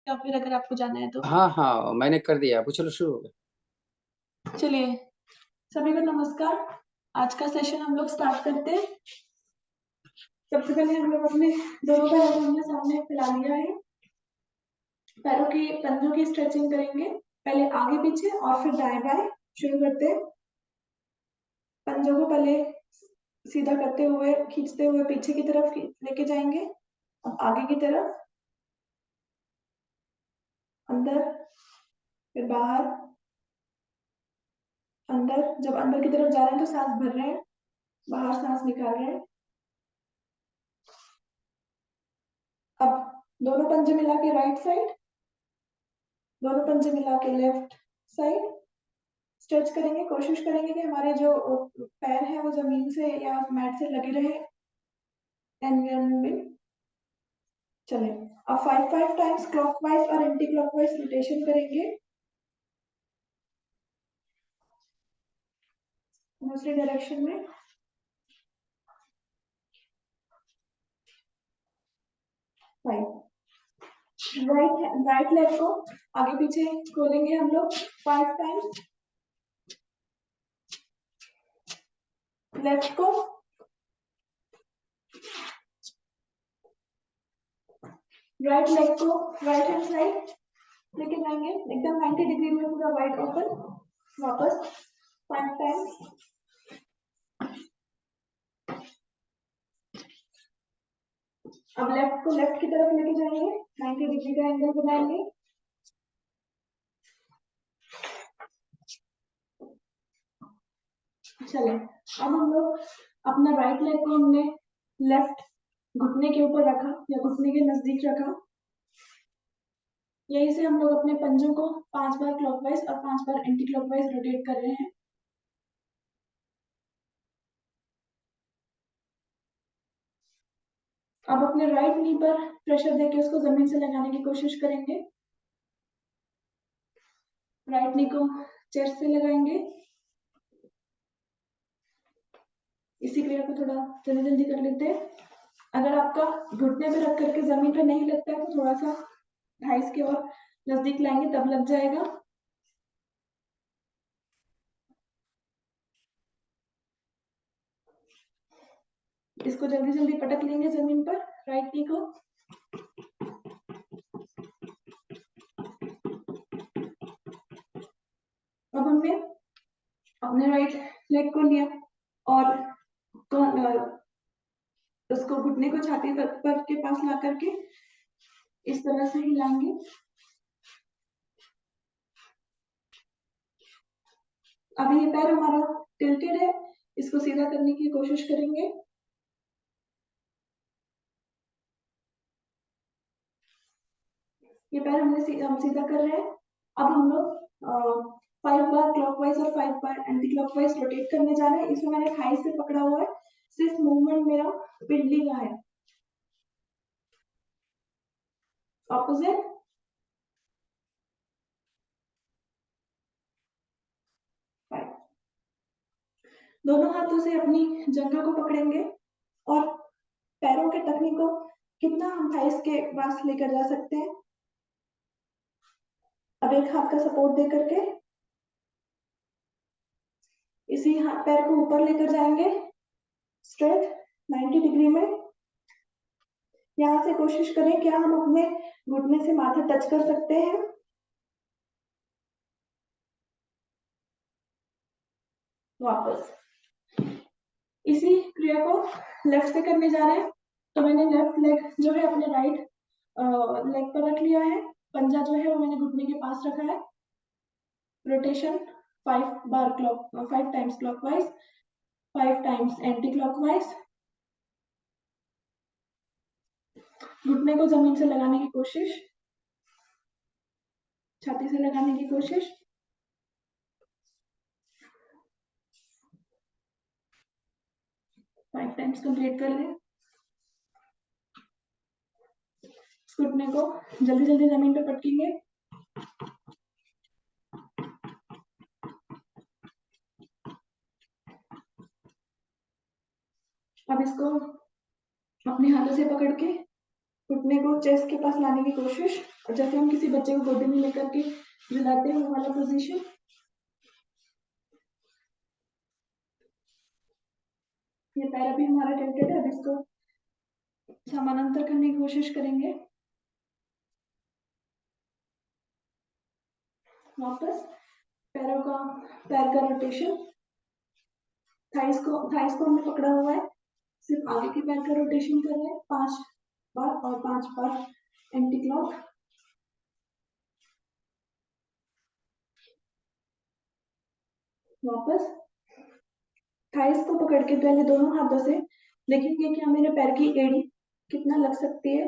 या फिर अगर आपको जाना है तो। हाँ हाँ, मैंने कर दिया। अब चलो शुरू हो गया। चलिए, सभी को नमस्कार। आज का सेशन हम लोग स्टार्ट करते हैं। सबसे पहले हम लोग अपने दोनों पैरों को हमने सामने फैला लिया है। पैरों की पंजों की स्ट्रेचिंग करेंगे, पहले आगे पीछे और फिर दाएं बाएं। शुरू करते हैं। पंजों को पहले सीधा करते हुए खींचते हुए पीछे की तरफ लेके जाएंगे। अब आगे की तरफ, अंदर, फिर बाहर, अंदर। जब अंदर की तरफ जा रहे हैं तो सांस भर रहे हैं, बाहर सांस निकाल रहे हैं। अब दोनों पंजे मिला के राइट साइड, दोनों पंजे मिला के लेफ्ट साइड स्ट्रेच करेंगे। कोशिश करेंगे कि हमारे जो पैर है वो जमीन से या मैट से लगे रहे एनवायरमेंट में। चले, अब 5 टाइम्स क्लॉकवाइज और एंटी क्लॉकवाइज रोटेशन करेंगे दूसरी डायरेक्शन में। 5 राइट लेग को आगे पीछे खोलेंगे हम लोग 5 टाइम्स। लेफ्ट को, राइट लेग को राइट हैंड साइड लेके जाएंगे एकदम 90 डिग्री में, पूरा वाइड ओपन। वापस 5 टाइम्स। अब लेफ्ट को लेफ्ट की तरफ लेके जाएंगे, 90 डिग्री का एंगल बनाएंगे। चले, अब हम लोग अपना राइट लेग को हमने लेफ्ट घुटने के ऊपर रखा या घुटने के नजदीक रखा। यहीं से हम लोग अपने पंजों को 5 बार क्लॉकवाइज और 5 बार एंटी क्लॉकवाइज रोटेट कर रहे हैं। अब अपने राइट नी पर प्रेशर देके उसको जमीन से लगाने की कोशिश करेंगे। राइट नी को चेस्ट से लगाएंगे। इसी क्रिया को थोड़ा जल्दी जल्दी कर लेते हैं। अगर आपका घुटने पे रख करके जमीन पे नहीं लगता है तो थोड़ा सा थाइस के और नजदीक लाएंगे, तब लग जाएगा। इसको जल्दी जल्दी पटक लेंगे जमीन पर, राइट नी को। अब हमने अपने राइट लेग को लिया और उसको घुटने को छाती पर के पास ला करके इस तरह से हिलाएंगे। अभी ये पैर हमारा टिल्टेड है, इसको सीधा करने की कोशिश करेंगे। ये पैर हम सीधा कर रहे हैं। अब हम लोग 5 बार क्लॉकवाइज और 5 बार एंटी क्लॉकवाइज रोटेट करने जा रहे हैं। इसमें मैंने थाई से पकड़ा हुआ है, सिर्फ मूवमेंट मेरा पिंडली का है। ऑपोजिट, दोनों हाथों से अपनी जंघा को पकड़ेंगे और पैरों के टखने को कितना हम थाइस के पास लेकर जा सकते हैं। अब एक हाथ का सपोर्ट दे करके इसी हाथ पैर को ऊपर लेकर जाएंगे स्ट्रेट 90 डिग्री में। यहाँ से कोशिश करें क्या हम अपने घुटने से माथा टच कर सकते हैं। वापस इसी क्रिया को लेफ्ट से करने जा रहे हैं। तो मैंने लेफ्ट लेग जो है अपने राइट लेग पर रख लिया है। पंजा जो है वो मैंने घुटने के पास रखा है। Rotation 5 times clockwise, 5 times anti clockwise. घुटने को जमीन से लगाने की कोशिश, छाती से लगाने की कोशिश। फाइव टाइम्स कंप्लीट कर लें। घुटने को जल्दी जल्दी जमीन पर पटकेंगे। अब इसको अपने हाथों से पकड़ के घुटने को चेस्ट के पास लाने की कोशिश जैसे हम किसी बच्चे को गोदी में लेकर के झुलाते हैं वो वाला पोजीशन। ये पैर भी हमारा टेंटेड है, अब इसको समानांतर करने की कोशिश करेंगे। वापस पैर का रोटेशन, थाइस को हमने पकड़ा हुआ है, सिर्फ आगे के पैर का रोटेशन कर रहे हैं 5 बार और 5 बार एंटी क्लॉक। वापस थाइस को पकड़ के पहले दोनों हाथों से देखेंगे कि मेरे पैर की एड़ी कितना लग सकती है,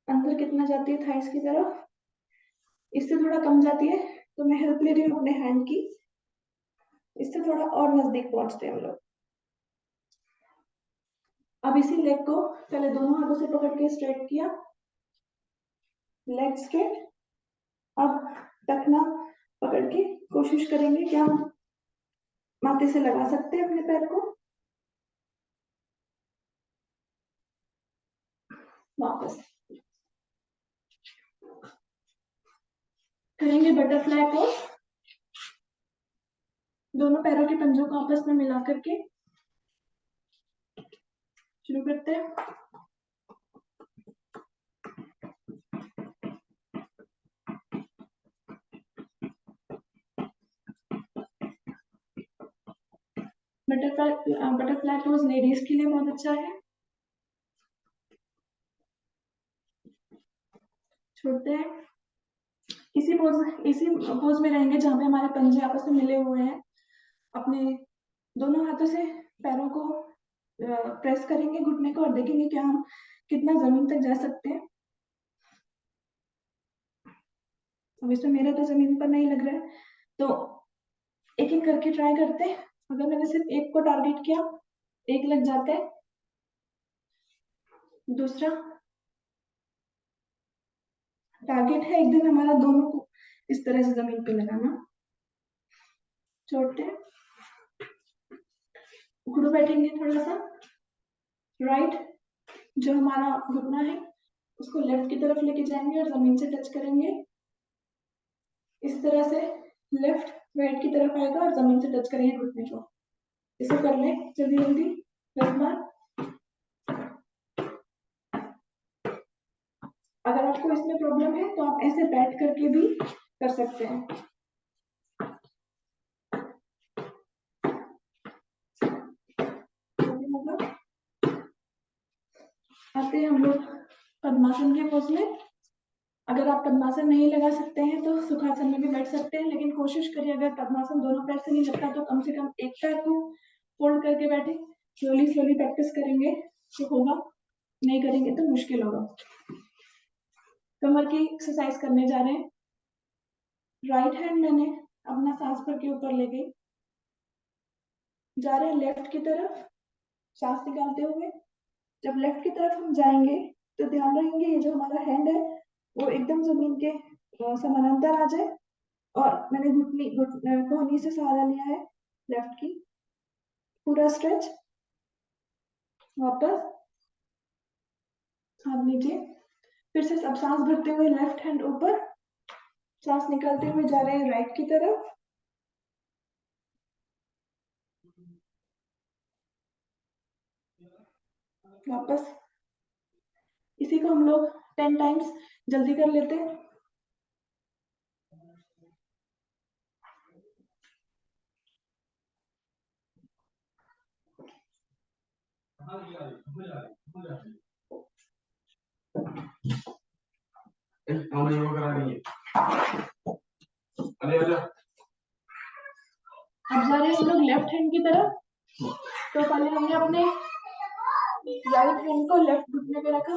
अंदर कितना जाती है थाइस की तरफ। इससे थोड़ा कम जाती है तो मैं हेल्प ले रही हूँ अपने हैंड की, इससे थोड़ा और नजदीक पहुंचते हैं हम लोग। अब इसी लेग को पहले दोनों हाथों से पकड़ के स्ट्रेट किया, लेग स्ट्रेट। अब टखना पकड़ के कोशिश करेंगे कि हम माथे से लगा सकते हैं अपने पैर को। वापस करेंगे बटरफ्लाई को, दोनों पैरों के पंजों को आपस में मिला करके शुरू करते हैं। बटरफ्लाई पोज लेडीज के लिए बहुत अच्छा है। छोड़ते हैं, इसी पोज में रहेंगे जहां पे हमारे पंजे आपस में मिले हुए हैं। अपने दोनों हाथों से पैरों को प्रेस करेंगे घुटने को और देखेंगे कि हम कितना जमीन तक जा सकते हैं। अब इसमें मेरा तो जमीन पर नहीं लग रहा है, तो एक एक करके ट्राई करते हैं। अगर मैंने सिर्फ एक को टारगेट किया, एक लग जाता है, दूसरा टारगेट है एकदम हमारा दोनों को इस तरह से जमीन पे लगाना। छोड़ते हैं, घुटू बैठेंगे थोड़ा सा, राइट जो हमारा घुटना है उसको लेफ्ट की तरफ लेके जाएंगे और जमीन से टच करेंगे। इस तरह से लेफ्ट राइट की तरफ आएगा और जमीन से टच करेंगे घुटने को। इसे कर ले जल्दी जल्दी 10 बार। अगर आपको इसमें प्रॉब्लम है तो आप ऐसे बैठ करके भी कर सकते हैं। आते हैं हम लोग पद्मासन के पोज में। अगर आप पद्मासन नहीं लगा सकते हैं तो सुखासन में भी बैठ सकते हैं, लेकिन कोशिश करिए अगर पद्मासन दोनों पैर से नहीं लगता तो कम से कम एक पैर को फोल्ड करके बैठे। स्लोली स्लोली प्रैक्टिस करेंगे तो होगा, नहीं करेंगे तो मुश्किल होगा। कमर की एक्सरसाइज करने जा रहे हैं। राइट हैंड मैंने अपना सांस भर के ऊपर ले गई, जा रहे हैं लेफ्ट की तरफ सांस निकालते हुए। जब लेफ्ट की तरफ हम जाएंगे तो ध्यान रखेंगे ये जो हमारा हैंड है वो एकदम जमीन के समानांतर आ जाए, और मैंने कोहनी से सहारा लिया है लेफ्ट की। पूरा स्ट्रेच, वापस हाथ नीचे, फिर से सब सांस भरते हुए लेफ्ट हैंड ऊपर, सांस निकालते हुए जा रहे हैं राइट की तरफ। वापस इसी को हम लोग 10 टाइम्स जल्दी कर लेते हैं। अब जा रहे हैं हम लोग लेफ्ट हैंड की तरफ। तो पहले हमने अपने राइट हैंड को लेफ्ट घुटने पे रखा,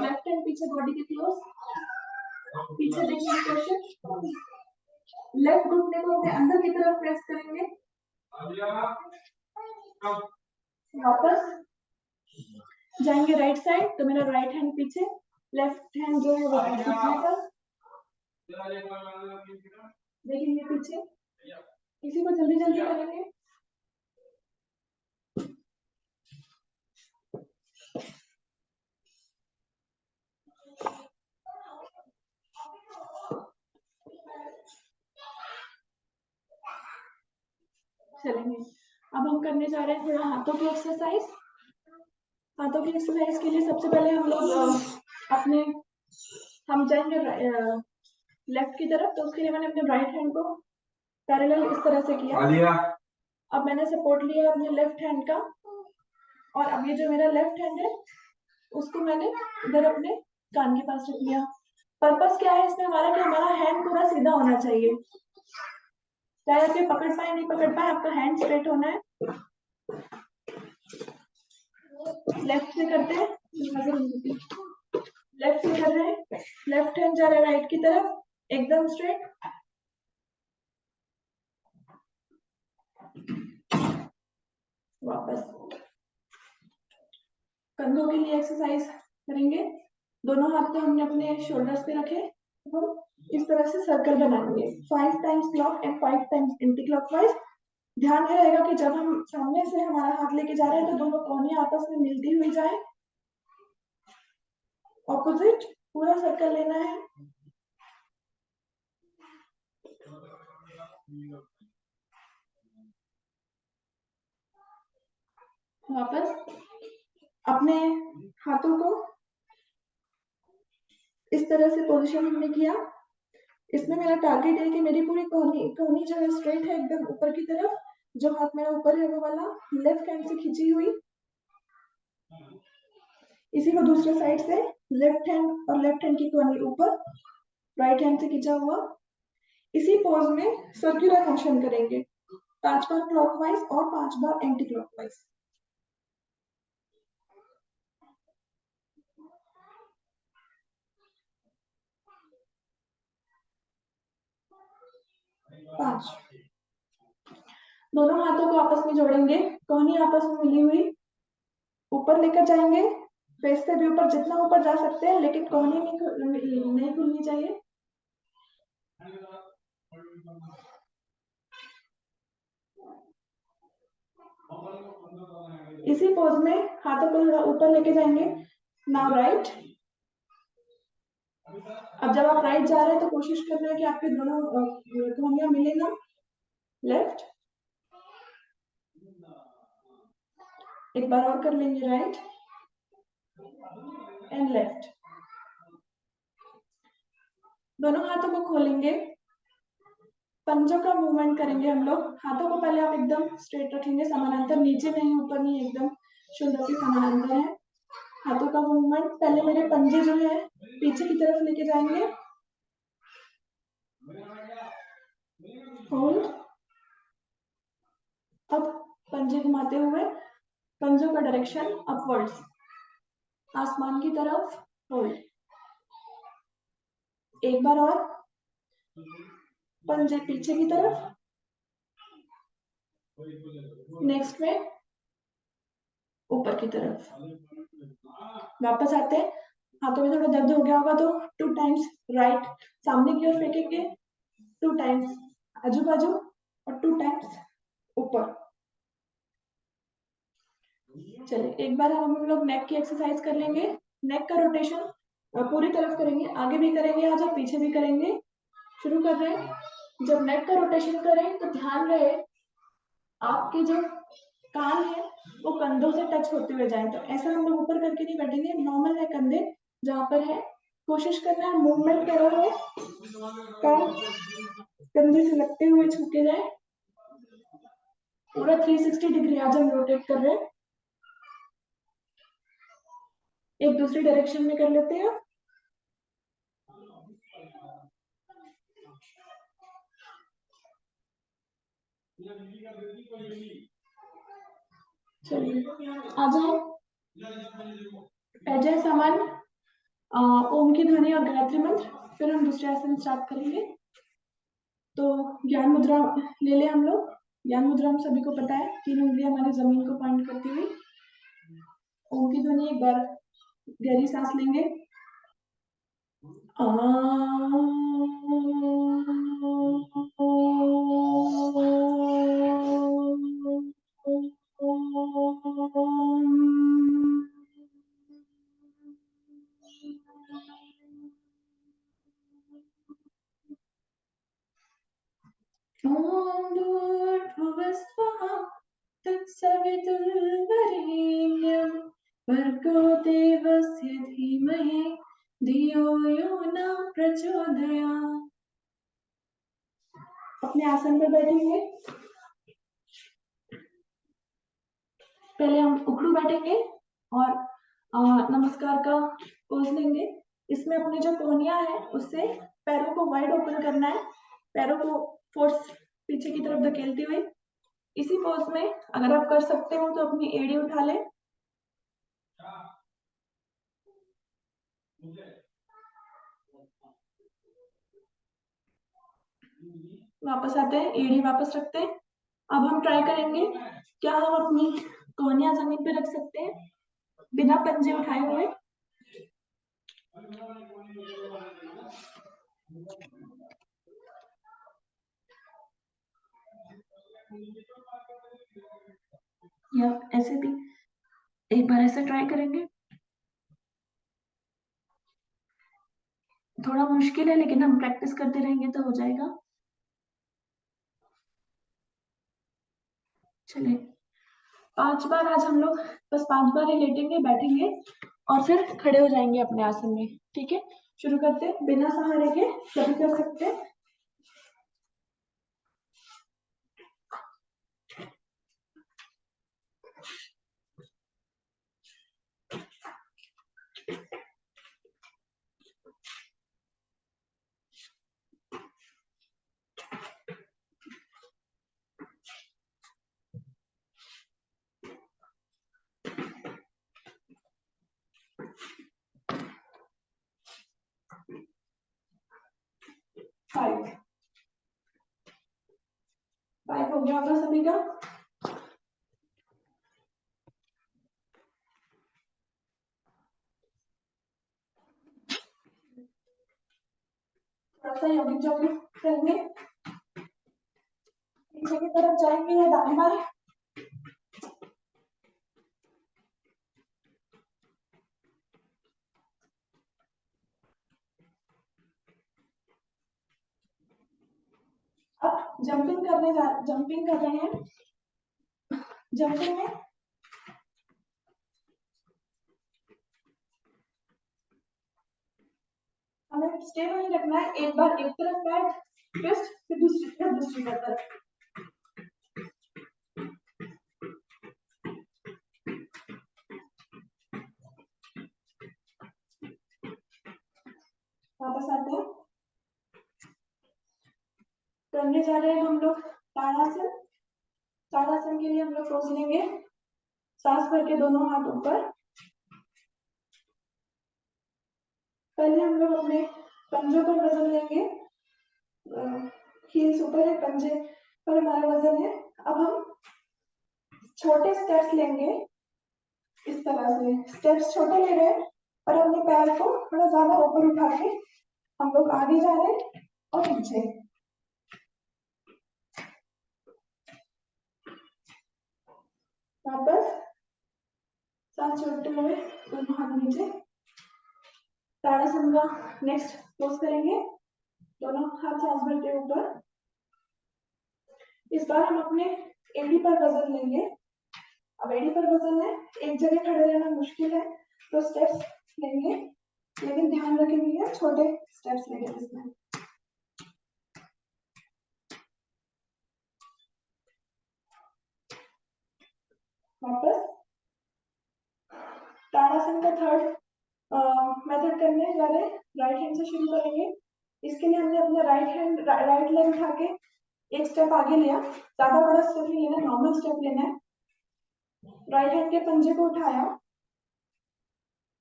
लेफ्ट हैंड पीछे बॉडी के क्लोज, पीछे देखने की कोशिश। लेफ्ट घुटने को अपने अंदर की तरफ प्रेस करेंगे। वापस जाएंगे राइट साइड, तो मेरा राइट हैंड पीछे, लेफ्ट हैंड जो है वो राइट घुटने पर, देखेंगे पीछे। इसी को जल्दी जल्दी करेंगे। चलेंगे। अब हम करने जा रहे हैं थोड़ा हाथों की एक्सरसाइज। हाथों की एक्सरसाइज के लिए सबसे पहले हम लोग हम जाएंगे लेफ्ट की तरफ, तो उसके लिए मैंने अपने राइट हैंड को पैरेलल इस तरह से किया। अब मैंने सपोर्ट लिया अपने लेफ्ट हैंड का, और अब ये जो मेरा लेफ्ट हैंड है उसको मैंने इधर अपने कान के पास रख लिया। पर्पस क्या है इसमें हमारा, कि हमारा हैंड पूरा सीधा होना चाहिए, चाहे आप ये पकड़ पाए नहीं पकड़ पाए, आपका हैंड स्ट्रेट होना है। लेफ्ट से करते हैं, लेफ्ट से कर रहे हैं, लेफ्ट हैंड जा रहा है राइट की तरफ एकदम स्ट्रेट। वापस कंधों के लिए एक्सरसाइज करेंगे। दोनों हाथ तो हमने अपने शोल्डर्स पे रखे, हम इस तरह से सर्कल बनाएंगे 5 times clock and 5 times anti clockwise. ध्यान ये रहेगा कि जब हम सामने से हमारा हाथ लेके जा रहे हैं तो दोनों कोहनियां आपस में मिलती हुई जाए, ऑपोजिट पूरा सर्कल लेना है। वापस अपने हाथों को इस तरह से पोजीशन हमने किया। इसमें मेरा टारगेट है कि मेरी पूरी कोहनी जो है स्ट्रेट है एकदम ऊपर की तरफ। जो हाथ मेरा ऊपर है वो वाला लेफ्ट हैंड से खींची हुई, इसी को दूसरे साइड से लेफ्ट हैंड और लेफ्ट हैंड की कोहनी ऊपर, राइट हैंड से खींचा हुआ। इसी पोज में सर्कुलर मोशन करेंगे 5 बार क्लॉकवाइज और 5 बार एंटी क्लॉकवाइज। पांच। दोनों हाथों को आपस में जोड़ेंगे, कोहनी आपस में मिली हुई, ऊपर लेकर जाएंगे, फेस से भी ऊपर, जितना ऊपर जा सकते हैं, लेकिन कोहनी नहीं खुलनी चाहिए। इसी पोज में हाथों को थोड़ा ऊपर लेके जाएंगे। Now right. अब जब आप राइट जा रहे हैं तो कोशिश करना है कि आपके दोनों कोहनियां मिले ना। लेफ्ट, एक बार और कर लेंगे, राइट एंड लेफ्ट। दोनों हाथों को खोलेंगे, पंजों का मूवमेंट करेंगे हम लोग। हाथों को पहले आप एकदम स्ट्रेट रखेंगे, समानांतर, नीचे नहीं ऊपर नहीं, एकदम शोल्डर के समानांतर है हाथों का मूवमेंट। पहले मेरे पंजे जो है पीछे की तरफ लेके जाएंगे, होल्ड। अब पंजे घुमाते हुए पंजों का डायरेक्शन अपवर्ड्स, आसमान की तरफ, होल्ड। एक बार और, पंजे पीछे की तरफ, नेक्स्ट में ऊपर की तरफ। वापस आते हैं, हाथों में थोड़ा दर्द हो गया होगा तो 2 टाइम्स राइट सामने की ओर फेंकेंगे, 2 टाइम्स आजू बाजू और 2 टाइम्स ऊपर। चलिए एक बार हम लोग नेक की एक्सरसाइज कर लेंगे। नेक का रोटेशन पूरी तरफ करेंगे, आगे भी करेंगे आज और पीछे भी करेंगे। शुरू कर रहे हैं। जब नेक का रोटेशन करें तो ध्यान रहे आपके जो कान है वो कंधों से टच होते हुए जाए। तो ऐसा हम लोग ऊपर करके नहीं बैठेंगे, नॉर्मल है कंधे जहाँ पर है। कोशिश करना है मूवमेंट कर रहे हो, कान कंधे से लगते हुए छूके जाए। पूरा 360 डिग्री आज हम रोटेट कर रहे हैं। एक दूसरी डायरेक्शन में कर लेते हैं। चलिए आ जाओ, अजय सामान, ओम की ध्वनि और गायत्री मंत्र, फिर हम दूसरे आसन स्टार्ट करेंगे। तो ज्ञान मुद्रा ले ले हम लोग। ज्ञान मुद्रा हम सभी को पता है, 3 उंगलियां हमारी जमीन को पॉइंट करती हुई। ओम की ध्वनि, एक बार गहरी सांस लेंगे। ॐ भूर्भुवस्वः पितुर्वरेण्यं भर्गो देवस्य धीमहि धियो यो न प्रचोदयात्। अपने आसन पर बैठेंगे। पहले हम उखड़ू बैठेंगे और नमस्कार का पोज लेंगे। इसमें अपने जो कोहनियां है उससे पैरों को वाइड ओपन करना है, पैरों को फोर्स पीछे की तरफ धकेलते हुए। इसी पोज में अगर आप कर सकते हो तो अपनी एड़ी उठा लें। वापस आते हैं, एड़ी वापस रखते हैं। अब हम ट्राई करेंगे क्या हम अपनी कोहनियां जमीन पे रख सकते हैं बिना पंजे उठाए हुए। या ऐसे भी एक बार ऐसे ट्राई करेंगे। थोड़ा मुश्किल है लेकिन हम प्रैक्टिस करते रहेंगे तो हो जाएगा। चलिए 5 बार आज हम लोग बस 5 बार ही लेटेंगे, बैठेंगे और फिर खड़े हो जाएंगे अपने आसन में। ठीक है, शुरू करते हैं। बिना सहारे के सभी कर सकते हैं। फाइव हो गया होगा सभी का। थोड़ा सा यौगिक जॉगिंग करेंगे, पीछे की तरफ जाएंगे या दाएं बाएं। अब जंपिंग कर रहे हैं। जंपिंग में हमें स्टे वहीं रखना है। एक बार एक तरफ पैर ट्विस्ट, फिर दूसरी तरफ। वापस आते हैं। करने जा रहे हैं हम लोग ताड़ासन। ताड़ासन के लिए हम लोग पोज लेंगे, सांस भर के दोनों हाथ ऊपर। पहले हम लोग अपने पंजों पर वजन लेंगे। हील्स ऊपर है, पंजे पर हमारा वजन है। अब हम छोटे स्टेप्स लेंगे। इस तरह से स्टेप्स छोटे ले रहे हैं और अपने पैर को थोड़ा ज्यादा ऊपर उठा के हम लोग आगे जा रहे हैं और पीछे। वापस सांस छोड़ते हुए दोनों हाथ नीचे। ताड़ासन का नेक्स्ट पोज करेंगे, दोनों हाथ सांस भरते ऊपर। इस बार हम अपने एड़ी पर वजन लेंगे। अब एड़ी पर वजन है, एक जगह खड़े रहना मुश्किल है तो स्टेप्स लेंगे, लेकिन ध्यान रखेंगे छोटे स्टेप्स लेंगे इसमें। वापस ताड़ासन का थर्ड मेथड करने जा रहे हैं। राइट हैंड से शुरू करेंगे। इसके लिए हमने अपना राइट लेग उठा के एक स्टेप आगे लिया। ज्यादा बड़ा स्टेप नहीं लेना, नॉर्मल स्टेप लेना है। राइट हैंड के पंजे को उठाया,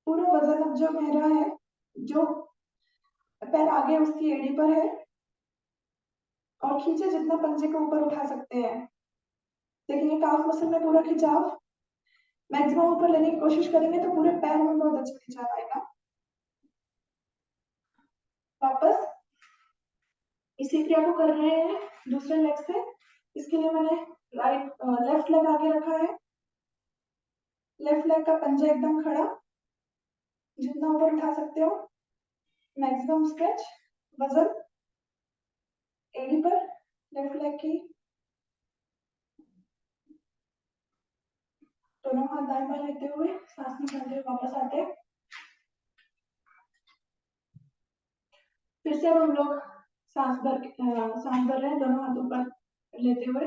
पूरा वजन अब जो मेरा है, जो पैर आगे उसकी एड़ी पर है, और खींचे जितना पंजे को ऊपर उठा सकते हैं। देखिए काफ मसल में पूरा खिंचाव, मैक्सिमम ऊपर लेने की कोशिश करेंगे तो पूरे पैर में बहुत अच्छा खिंचाव आएगा। वापस इसी क्रिया को कर रहे हैं दूसरे लेग से। इसके लिए मैंने लेफ्ट लेग आगे रखा है। लेफ्ट लेग का पंजा एकदम खड़ा, जितना ऊपर उठा सकते हो। मैक्सिमम स्ट्रेच, वजन एड़ी पर लेफ्ट लेग की। दोनों हाथ दाएं बाएं लेते हुए सांस निकालते हुए वापस आते हैं। फिर से अब हम लोग सांस भर रहे हैं, दोनों हाथ ऊपर लेते हुए।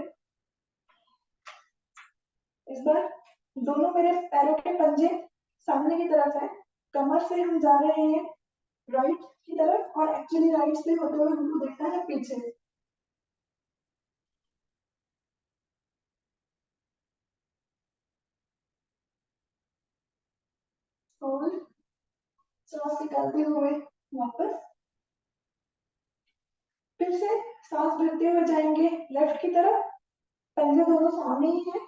इस बार दोनों मेरे पैरों के पंजे सामने की तरफ है, कमर से हम जा रहे हैं राइट की तरफ और एक्चुअली राइट से होते हुए हमको देखना है पीछे। और सांस निकालते हुए वापस, फिर से सांस भरते हुए जाएंगे लेफ्ट की तरफ, पंजे दोनों सामने ही है,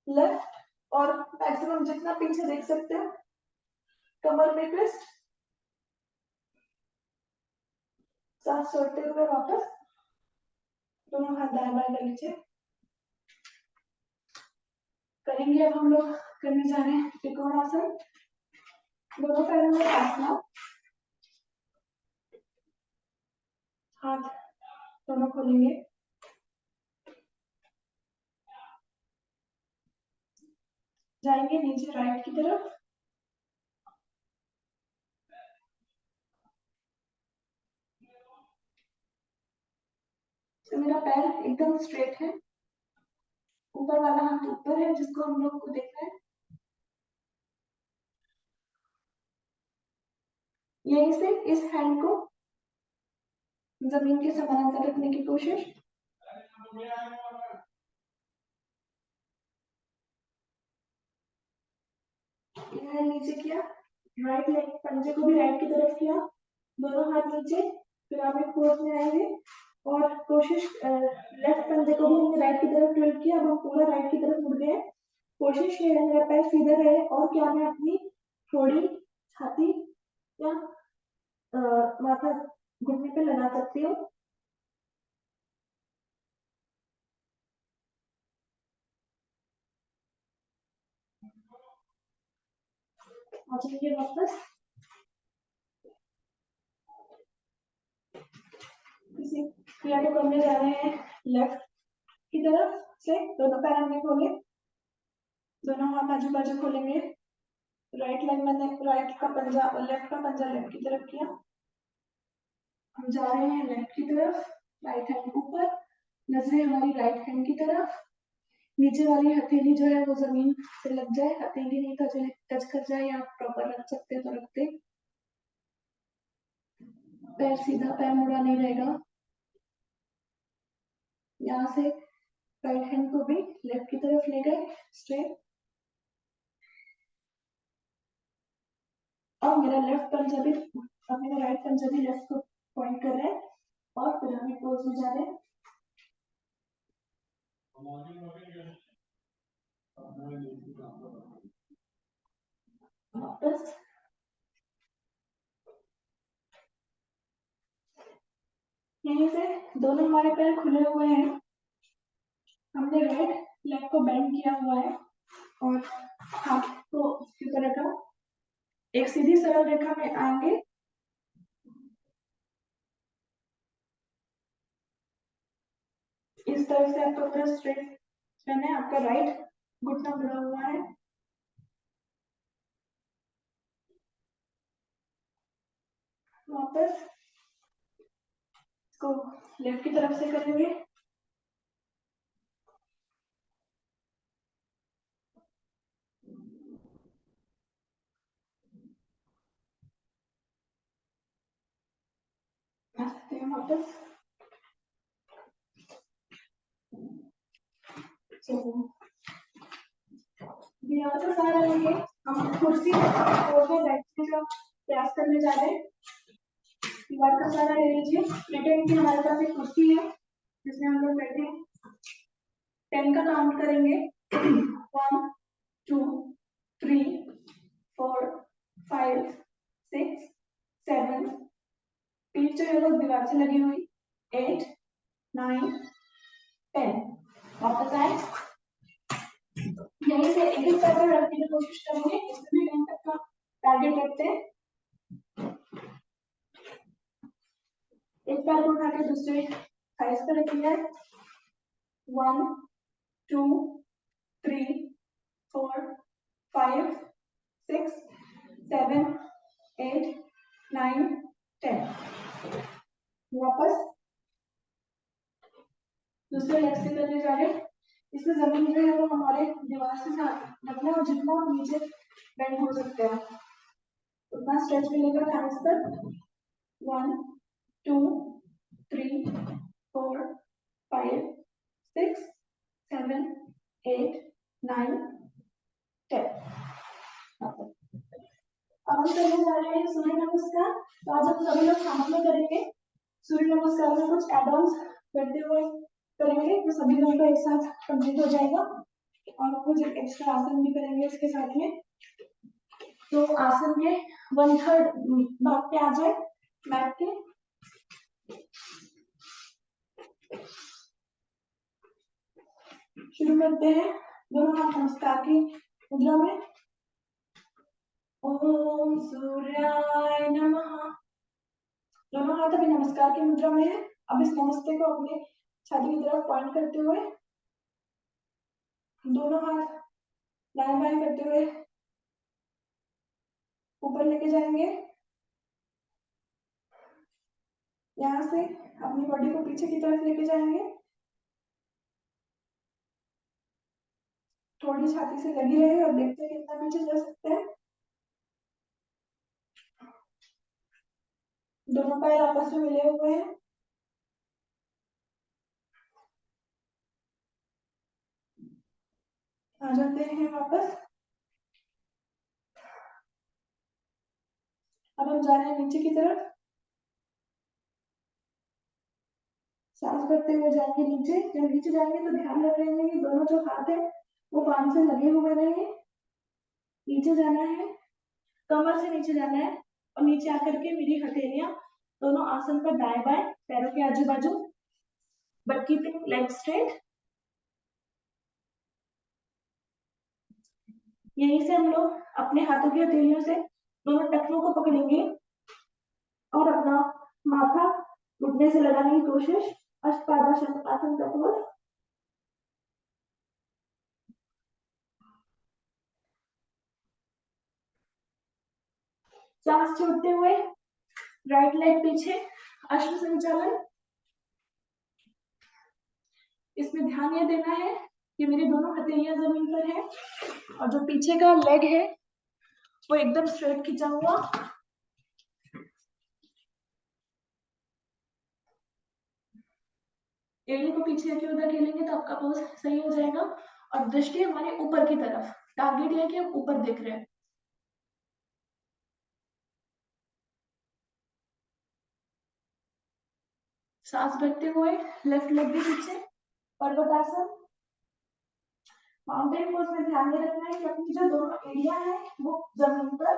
लेफ्ट और मैक्सिमम जितना पीछे देख सकते हैं, कमर में ट्विस्ट, सांस छोड़ते हुए वापस, दोनों हाथ दाएं बाएं कर लीजिए। करेंगे अब हम लोग करने जा रहे हैं त्रिकोणासन। दोनों पैरों में आसना, हाथ दोनों खोलेंगे, जाएंगे नीचे राइट की तरफ, तो मेरा पैर एकदम स्ट्रेट है, ऊपर वाला हाथ ऊपर है जिसको हम लोग को देखना है। यहीं से इस हैंड को जमीन के समानांतर रखने की कोशिश, यह नीचे किया, राइट लेग पंजे को भी राइट की तरफ किया, दोनों हाथ नीचे, पिरामिड पोज में आएंगे और कोशिश लेफ्ट पंजे को भी हमने राइट की तरफ ट्विल्ट किया, अब हम पूरा राइट की तरफ मुड़ गए। कोशिश ये है मेरा पैर सीधा रहे और क्या मैं अपनी थोड़ी छाती या माथा घुटने पे लगा सकती हूँ। आ जाइए वापस, किसी क्रिया को करने जा रहे हैं लेफ्ट की तरफ से, दोनों पैर हमने खोले, दोनों हाथ आजू बाजू खोलेंगे, राइट लेग मैंने राइट का पंजा और लेफ्ट का पंजा लेफ्ट की तरफ किया, हम जा रहे हैं लेफ्ट की तरफ, राइट हैंड ऊपर, नजरें हमारी राइट हैंड की तरफ, नीचे वाली हथेली जो है वो जमीन से लग जाए, हथेली नहीं टच कर जाए, या प्रॉपर रख सकते तो रखते, पैर सीधा, पैर मुड़ा नहीं रहेगा। यहाँ से राइट हैंड को भी लेफ्ट की तरफ ले गए स्ट्रेट, और मेरा लेफ्ट पंजा भी, अब मेरा राइट पंजा भी लेफ्ट को पॉइंट कर रहा है और पिरामिड पोज में जा रहे हैं। वापस यहीं से दोनों हमारे पैर खुले हुए हैं, हमने राइट लेग को बेंड किया हुआ है और हाथ को उसके ऊपर रखा, एक सीधी सरल रेखा में आएंगे, इस तरह से आपको पूरा स्ट्रेट रहना है, आपका राइट घुटना मुड़ा हुआ है, वापस इसको लेफ्ट की तरफ से करेंगे, आ सकते हैं वापस। यहाँ से सारा लेंगे, हम कुर्सी बैठने का प्रयास करने जा रहे हैं, दीवार का सहारा ले लीजिए, प्रिटेंड की हमारे पास एक कुर्सी है जिसमें हम लोग बैठे हैं, 10 का काउंट करेंगे, 1 2 3 4 5 6 7, पीठ जो है वो दीवार से लगी हुई, 8 9 10, वापस आए, यहीं से एक एक पैर पर रखने की कोशिश करेंगे, इसमें 10 तक का टारगेट रखते हैं, एक पैर को उठा के दूसरे साइज पर रखिए, 1 2 3 4 5 6 7 8 9 10। वापस दूसरे लेग से करने जा रहे हैं। इसमें जमीन जो है वो हमारे दीवार से रखना है और जितना हम नीचे बेंड हो सकते हैं उतना स्ट्रेच मिलेगा थैंक्स पर। 1 2 3 4 5 6 7 8 9 10। अब हम करने जा रहे हैं सूर्य नमस्कार। तो आज हम सभी लोग साथ में करेंगे। सूर्य नमस्कार में कुछ एड ऑन्स करते हुए करेंगे तो सभी लोगों का एक साथ कंप्लीट हो जाएगा और कुछ एक्स्ट्रा आसन भी करेंगे इसके साथ में। तो आसन के 1/3 भाग पे आ जाए मैट के। शुरू करते हैं दोनों हाथ नमस्कार की मुद्रा में। ओम सूर्याय नमः। दोनों हाथ अभी नमस्कार की मुद्रा में है। अब इस नमस्ते को अपने छाती की तरफ पॉइंट करते हुए दोनों हाथ दाएं बाएं करते हुए ऊपर लेके जाएंगे। यहाँ से अपनी बॉडी को पीछे की तरफ लेके जाएंगे। थोड़ी छाती से लगी रहे और देखते हैं कितना पीछे जा सकते हैं। दोनों पैर आपस में मिले हुए हैं। आ जाते हैं वापस। अब हम जा रहे हैं नीचे की तरफ। सांस भरते हुए जाएंगे नीचे। जब नीचे जाएंगे तो ध्यान रख रहे हैं कि दोनों जो हाथ है वो पांव से लगे हुए रहेंगे। नीचे जाना है, कमर से नीचे जाना है और नीचे आकर के मेरी हथेलियां दोनों आसन पर दाएं बाएं पैरों के आजू बाजू, बट कीपिंग लेग स्ट्रेट। यहीं से हम लोग अपने हाथों की हथेलियों से दोनों टखनों को पकड़ेंगे और अपना माथा घुटने से लगाने की कोशिश। अष्टपादासन आसन कठोर। सांस छोड़ते हुए राइट लेग पीछे, अश्व संचालन। इसमें ध्यान यह देना है कि मेरी दोनों हथेलियां जमीन पर है और जो पीछे का लेग है वो एकदम स्ट्रेट खींचा हुआ। एड़ी को पीछे की उधर खेलेंगे तो आपका पोज सही हो जाएगा और दृष्टि हमारे ऊपर की तरफ। टारगेट है कि हम ऊपर देख रहे हैं। सांस भरते हुए लेफ्ट लेग भी पीछे, पर्वतासन। माउंटेन पोज में ध्यान ये रखना है कि अपनी जो दोनों एड़ियां हैं वो जमीन पर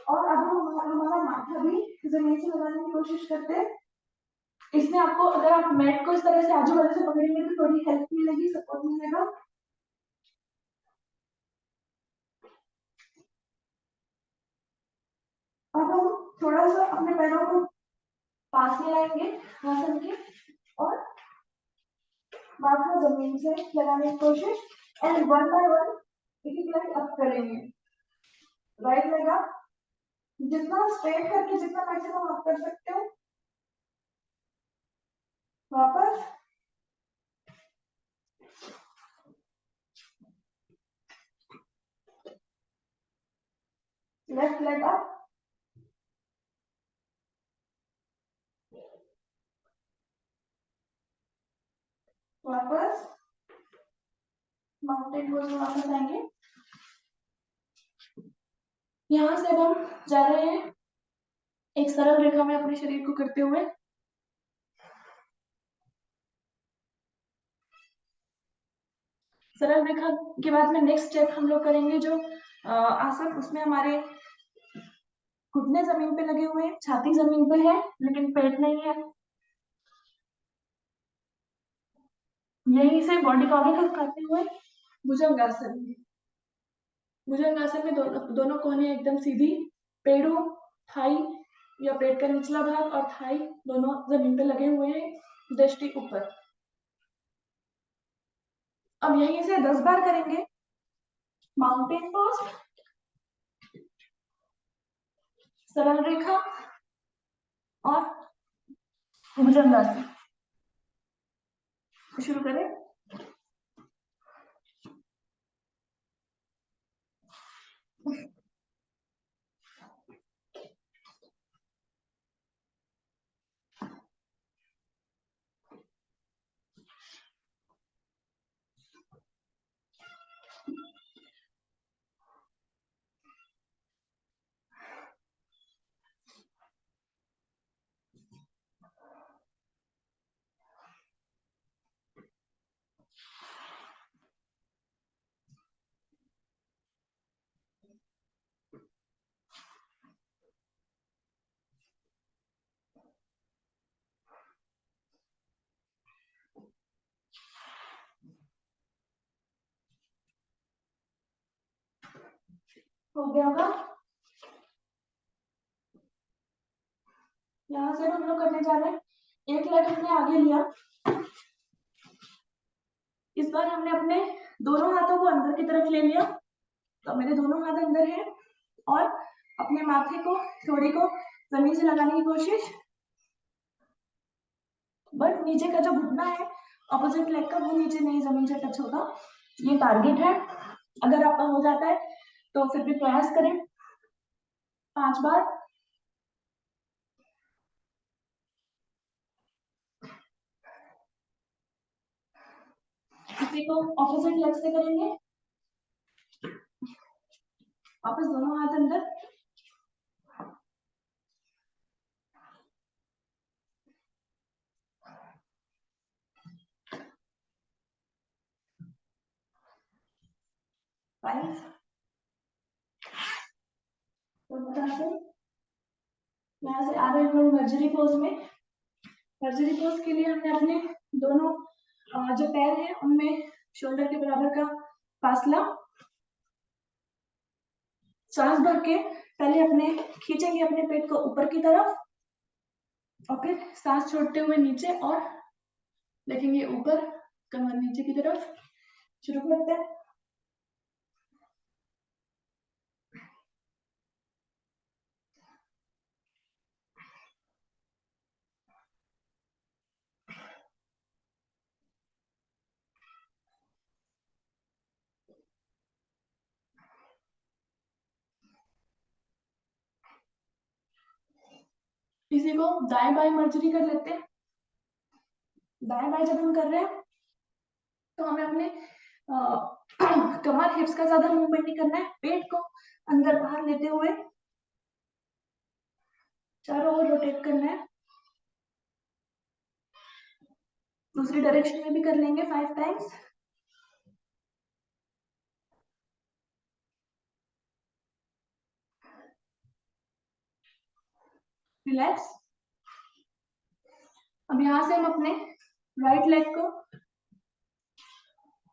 और अब हम हमारा माथा भी जमीन से लगाने की कोशिश करते हैं। इसमें आपको अगर आप मैट को इस तरह से आजू बाजू से पकड़ेंगे तो थोड़ी हेल्प मिलेगी, सपोर्ट मिलेगा। अब हम थोड़ा सा अपने पैरों को पास में लाएंगे आसन के और माथा जमीन से लगाने की कोशिश एंड 1 बाय 1 एक एक लाइन अप करेंगे। राइट लेग अप, जितना स्ट्रेट करके जितना मैक्सिमम आप कर सकते हो। वापस लेफ्ट लेग अप, वापस माउंटेन पोज में वापस आएंगे। यहाँ से अब हम जा रहे हैं एक सरल रेखा में अपने शरीर को करते हुए। सरल रेखा के बाद में नेक्स्ट स्टेप हम लोग करेंगे जो आसन, उसमें हमारे घुटने जमीन पे लगे हुए हैं, छाती जमीन पे है लेकिन पेट नहीं है। यहीं से बॉडी को आगे खसकाते हुए भुजंगासन। भुजंगासन में दोनों कोहनियां एकदम सीधी, पेड़ों, थाई या पेट का निचला भाग और थाई दोनों जमीन पे लगे हुए हैं, दृष्टि ऊपर। अब यहीं से 10 बार करेंगे। माउंटेन पोज, सरल रेखा और भुजंगासन। शुरू करें। हो गया होगा। यहाँ से हम लोग करने जा रहे हैं, एक लेग हमने आगे लिया, इस बार हमने अपने दोनों हाथों को अंदर की तरफ ले लिया, तो मेरे दोनों हाथ अंदर हैं और अपने माथे को, थोड़ी को जमीन से लगाने की कोशिश, बट नीचे का जो घुटना है ऑपोजिट लेग का वो नीचे नहीं जमीन से टच होगा। ये टारगेट है, अगर आपका हो जाता है तो फिर भी प्रयास करें 5 बार। इसी को ऑपोजिट लेग से करेंगे, वापस दोनों हाथ अंदर, यहाँ से आ रहे हैं लोग मर्जरी पोज में। मर्जरी पोज के लिए हमने अपने दोनों जो पैर हैं उनमें शोल्डर के बराबर का फासला, सांस भर के पहले अपने खींचेंगे अपने पेट को ऊपर की तरफ और फिर सांस छोड़ते हुए नीचे और देखेंगे ऊपर, कमर नीचे की तरफ। शुरू करते हैं। इसी को दाएं बाएं मर्जरी कर लेते हैं। दाएं बाएं जब हम कर रहे हैं तो हमें अपने कमर हिप्स का ज्यादा मूवमेंट नहीं करना है, पेट को अंदर बाहर लेते हुए चारों ओर रोटेट करना है। दूसरी डायरेक्शन में भी कर लेंगे 5 टाइम्स। रिलैक्स। अब यहाँ से हम अपने राइट लेग को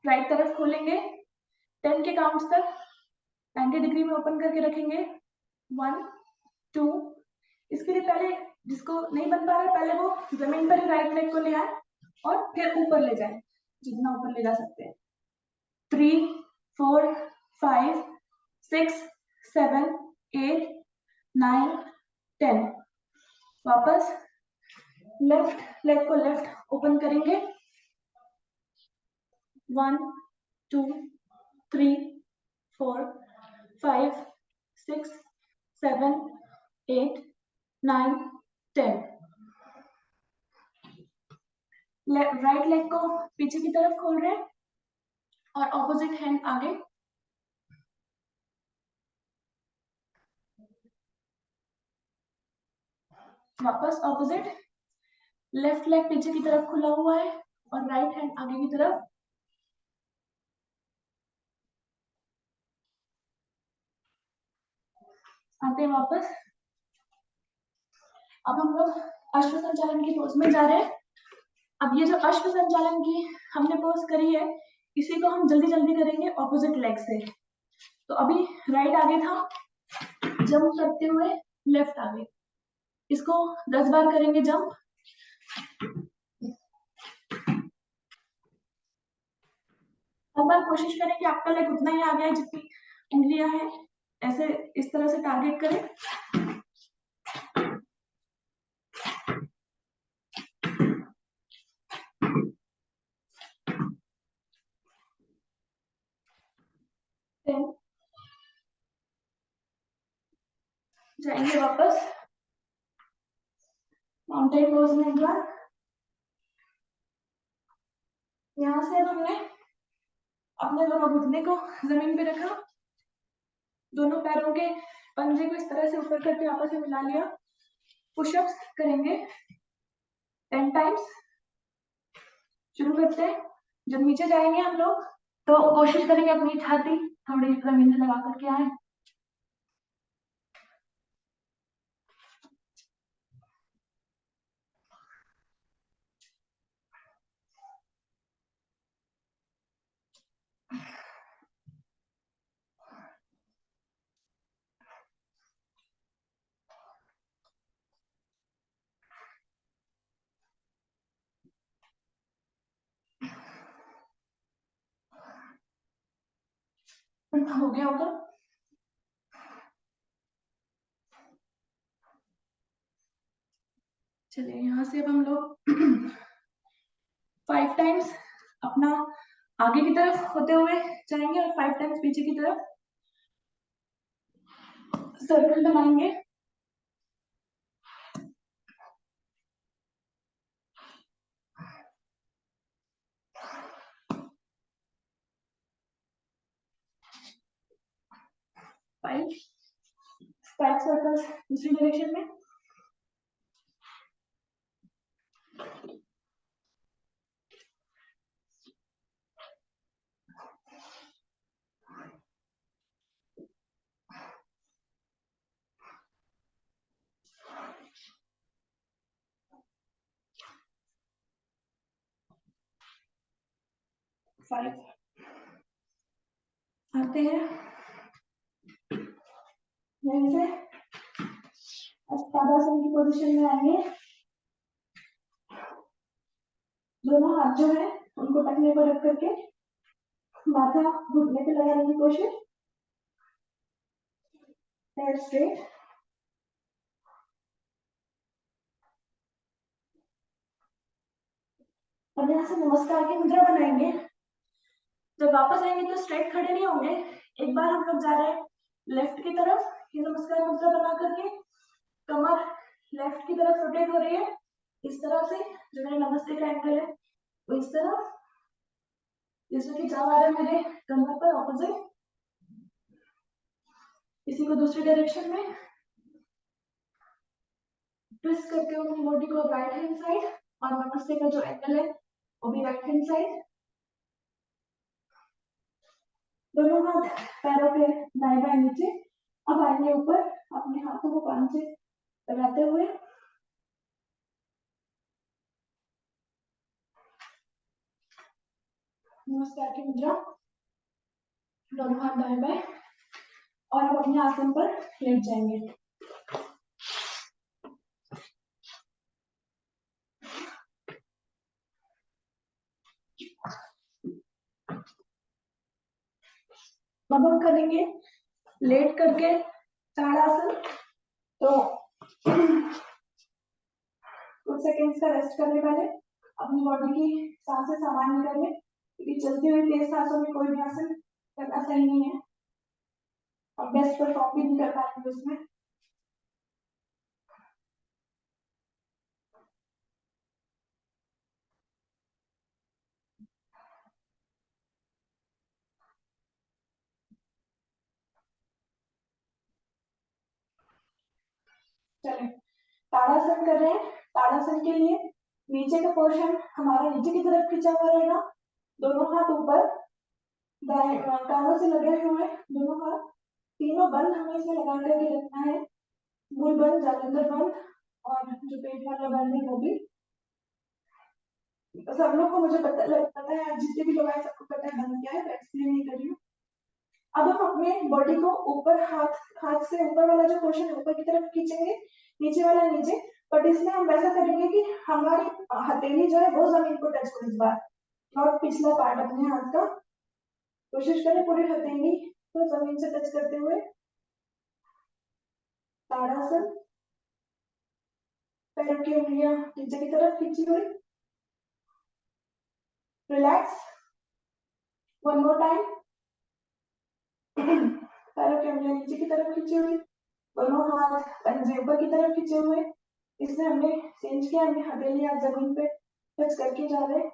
राइट तरफ खोलेंगे 10 के काउंट्स तक, 90 डिग्री में ओपन करके रखेंगे। 1 2। इसके लिए पहले जिसको नहीं बन पा रहा है पहले वो जमीन पर ही राइट लेग को ले आए और फिर ऊपर ले जाए, जितना ऊपर ले जा सकते हैं। 3 4 5 6 7 8 9 10। वापस लेफ्ट लेग को लेफ्ट ओपन करेंगे। 1 2 3 4 5 6 7 8 9 10। राइट लेग को पीछे की तरफ खोल रहे हैं और ऑपोजिट हैंड आगे। वापस ऑपोजिट, लेफ्ट लेग पीछे की तरफ खुला हुआ है और राइट हैंड आगे की तरफ। आते हैं वापस। अब हम लोग अश्व संचालन की पोज में जा रहे हैं। अब ये जो अश्व संचालन की हमने पोज करी है इसी को हम जल्दी जल्दी करेंगे ऑपोजिट लेग से। तो अभी राइट आगे था, जंप करते हुए लेफ्ट आगे, इसको 10 बार करेंगे जंप। हर बार कोशिश करें कि आपका लेग उतना ही आ गया है जितनी उंगलियां हैं, ऐसे इस तरह से टारगेट करें। जाएंगे वापस माउंटेन पोज में एक बार। यहाँ से अब हमने अपने दोनों घुटने को जमीन पे रखा, दोनों पैरों के पंजे को इस तरह से ऊपर करके आपस में मिला लिया। पुशअप्स करेंगे 10 टाइम्स। शुरू करते हैं। जब नीचे जाएंगे हम लोग तो कोशिश करेंगे अपनी छाती थोड़ी जमीन से लगा करके आए। हो गया होगा। चलिए यहाँ से अब हम लोग 5 टाइम्स अपना आगे की तरफ होते हुए जाएंगे और 5 टाइम्स पीछे की तरफ सर्कल बनाएंगे। फाइव सर्कल्स दूसरी डायरेक्शन में। फाइव आते हैं यहीं से ताड़ासन की पोजीशन में आएंगे। दोनों हाथ जो है उनको टखने पर रख करके माथा घुटने पे लगाने की कोशिश। Head straight. अब यहाँ से नमस्कार की मुद्रा बनाएंगे। जब वापस आएंगे तो स्ट्रेट खड़े नहीं होंगे। एक बार हम लोग जा रहे हैं लेफ्ट की तरफ, ये नमस्कार मुद्रा बना करके कमर लेफ्ट की तरफ रोटेट हो रही है इस तरह से, जो मेरा नमस्ते का एंगल है वो इस तरफ, जैसे कि जा रहा है मेरे कमर पर ऑपोजिट। इसी को दूसरी डायरेक्शन में ट्विस्ट करके अपनी बॉडी को राइट हैंड साइड, और नमस्ते का जो एंगल है वो भी राइट हैंड साइड। दोनों हाथ पैरों के दाएं बाएं नीचे। अब आएंगे ऊपर अपने हाथों को पान से लगाते हुए। नमस्कार की मुद्रा, दोनों हाथ दाएं बाएं, और अब अपने आसन पर लेट जाएंगे। अब हम करेंगे लेट करके ताड़ासन। तो कुछ सेकंड्स का रेस्ट करने पहले अपनी बॉडी की सांसें सामान्य कर लें, क्योंकि चलती हुई तेज सांसों में कोई भी आसन करना सही नहीं है और बेस्ट परफॉर्म भी नहीं कर पाएंगे उसमें। चले ताड़ासन कर रहे हैं। ताड़ासन के लिए नीचे का पोर्शन हमारा नीचे की तरफ खींचा हुआ रहेगा, दोनों हाथ ऊपर कानों से लगे हुए हैं, दोनों हाथ तीनों बंद हमें इसमें लगा करके रखना है। मूल बंद, जालंधर बंद, और जो पेट वाला बंद है वो भी। सब लोग को मुझे पता है, जितने भी लोग आए सबको पता है बंद क्या है, तो एक्सप्लेन नहीं कर रही हूँ। अब हम अपने बॉडी को ऊपर हाथ से ऊपर वाला जो पोर्शन है ऊपर की तरफ खींचेंगे, नीचे वाला नीचे। बट इसमें हम वैसा करेंगे कि हमारी हथेली जो है वो जमीन को टच करे इस बार, नॉट पिछला पार्ट अपने हाथ का। कोशिश करें पूरी हथेली को जमीन से टच करते हुए। ताड़ासन, पैरों की उंगलियां नीचे की तरफ खींची हुई। Relax, one more time. पैरों की उंगलियां नीचे की तरफ खींची हुई, दोनों हाथ पंजे ऊपर की तरफ खींचे हुए। इसमें हमने चेंज किया, हमने हथेली आप जमीन पे टच करके जा रहे हैं।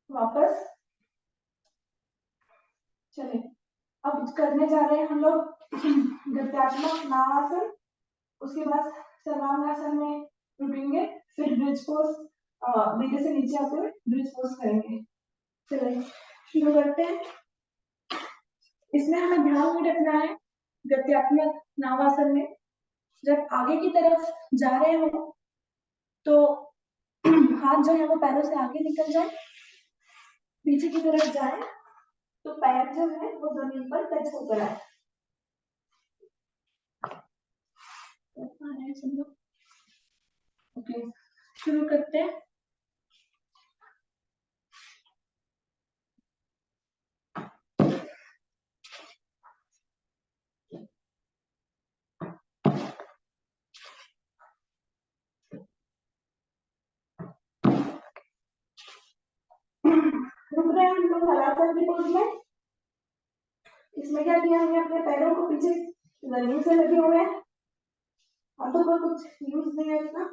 वापस चले। अब करने जा रहे हैं हम लोग गत्यात्मक नावासन, उसके बाद सर्वांगासन में रुकेंगे, फिर ब्रिज पोज धीरे से नीचे आते हुए ब्रिज पोज करेंगे। चलिए शुरू करते हैं। इसमें हमें ध्यान में रखना है गत्यात्मक नावासन में जब आगे की तरफ जा रहे हो तो हाथ जो है वो पैरों से आगे निकल जाए, पीछे की तरफ जाए तो पैर जो है वो जमीन पर टच होकर आए। ओके, शुरू करते हैं। रुक रहे हैं हम लोग हलासन की पोज में। इसमें क्या किया हमने, अपने पैरों को पीछे जमीन से लगे हुए हैं, हाथों पर कुछ यूज नहीं है इतना।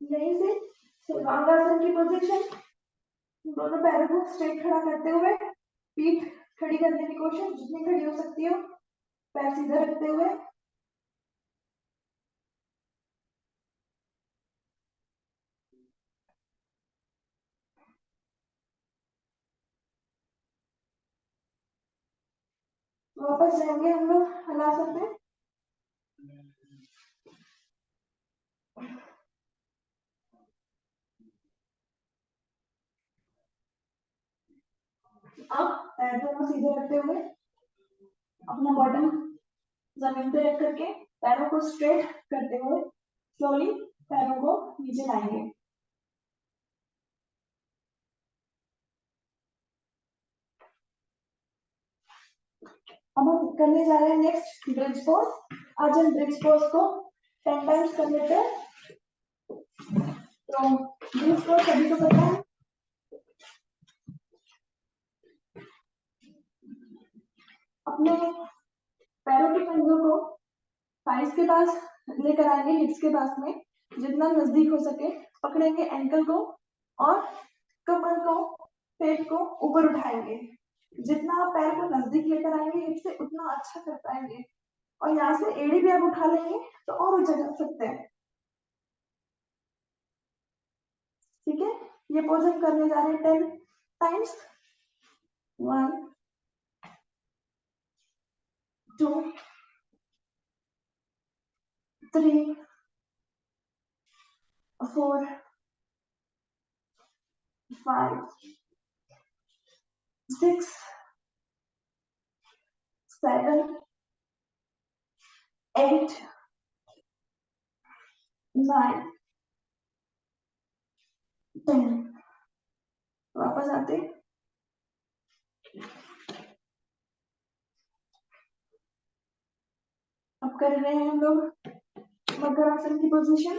यहीं से सर्वांगासन की पोजीशन, दोनों पैरों को स्ट्रेट खड़ा करते हुए पीठ खड़ी करने की कोशिश, जितनी खड़ी हो सकती हो, पैर सीधा रखते हुए। वापस जाएंगे हम लोग हलासन में। अब पैर दोनों सीधे रखते हुए अपना बॉटम जमीन पे रख करके पैरों को स्ट्रेट करते हुए स्लोली पैरों को नीचे लाएंगे। अब हम करने जा रहे हैं नेक्स्ट ब्रिज पोज। आज हम ब्रिज पोज को 10 टाइम्स कर लेते हैं। तो ब्रिज पोज सभी को पता है। अपने पैरों के पंजों को थाइस के पास लेकर आएंगे, हिप्स के पास में जितना नजदीक हो सके पकड़ेंगे एंकल को और कमर को, पेट को ऊपर उठाएंगे। जितना आप पैर को नजदीक लेकर आएंगे हिप से उतना अच्छा कर पाएंगे। और यहाँ से एड़ी भी आप उठा लेंगे तो और ऊंचा कर सकते हैं। ठीक है, ये पोज हम करने जा रहे हैं 10 टाइम्स। 1 2 3 4 5 6 7 8 9 10। वापस आते, अब कर रहे हैं हम लोग मकरासन की पोजीशन।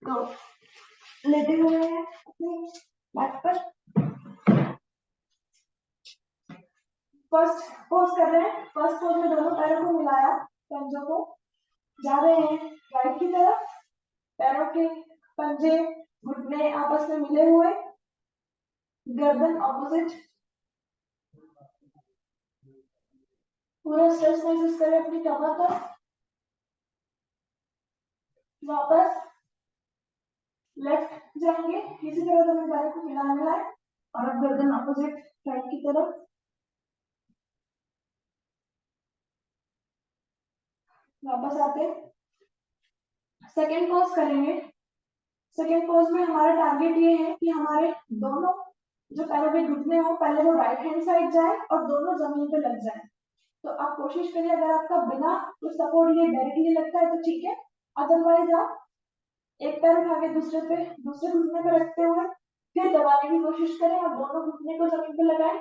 तो लेटे हुए हैं अपने बैक पर, फर्स्ट पोज कर रहे हैं। फर्स्ट पोज में दोनों पैरों को मिलाया, पंजों को, जा रहे हैं राइट की तरफ, पैरों के पंजे घुटने आपस में मिले हुए, गर्दन ऑपोजिट, पूरा स्ट्रेच महसूस करें अपनी कमर पर। वापस लेफ्ट जाएंगे, इसी तरह दोनों पैरों को मिलाए और अब गर्दन ऑपोजिट राइट की तरफ। वापस आते, सेकेंड पोज करेंगे। सेकेंड पोज में हमारा टारगेट ये है कि हमारे दोनों जो पैरों के घुटने हो पहले वो राइट हैंड साइड जाए और दोनों जमीन पे लग जाए। तो आप कोशिश करिए, अगर आपका बिना कुछ सपोर्ट लिए डायरेक्टली लगता है तो ठीक है, अदरवाइज आप एक पैर उठा के दूसरे घुटने पे रखते हुए फिर दबाने की कोशिश करें और दोनों घुटने को जमीन पे लगाएं।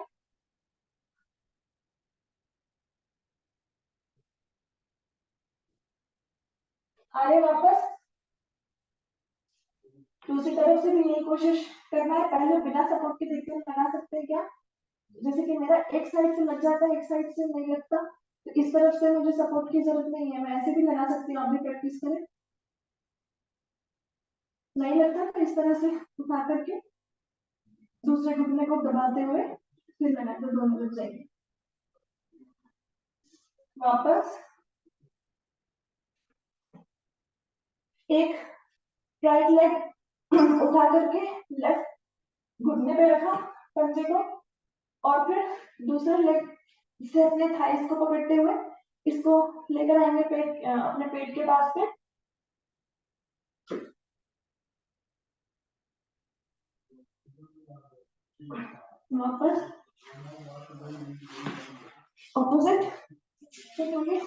आगे वापस दूसरी तरफ से भी यही कोशिश करना है। पहले बिना सपोर्ट के देखते हैं लगा सकते हैं क्या, जैसे कि मेरा एक साइड से लग जाता है एक साइड से नहीं लगता, तो इस तरफ से मुझे सपोर्ट की जरूरत नहीं है, मैं ऐसे भी लगा सकती हूँ। आप भी प्रैक्टिस करें। नहीं लगता तो इस तरह से उठा करके दूसरे घुटने को दबाते हुए फिर लगा तो दोनों लग जाएंगे। वापस एक राइट लेग उठा करके लेफ्ट घुटने पे रखा पंजे को, और फिर दूसरे लेग से अपने थाइस को पकड़ते हुए इसको लेकर आएंगे अपने पेट के पास पे। वापस ऑपोजिट करेंगे।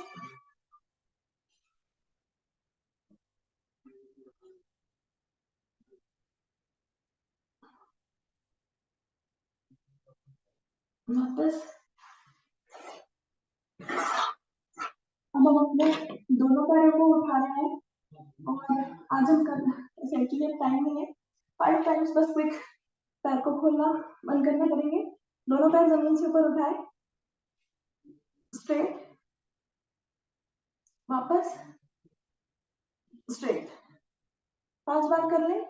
वापस अब हम अपने दोनों पैरों को उठा रहे हैं और आज हम करना एक्चुअली टाइम नहीं है, 5 टाइम्स बस क्विक पैर को खोलना बंद करना करेंगे। दोनों पैर जमीन से ऊपर उठाए, स्ट्रेट, वापस स्ट्रेट, 5 बार कर ले।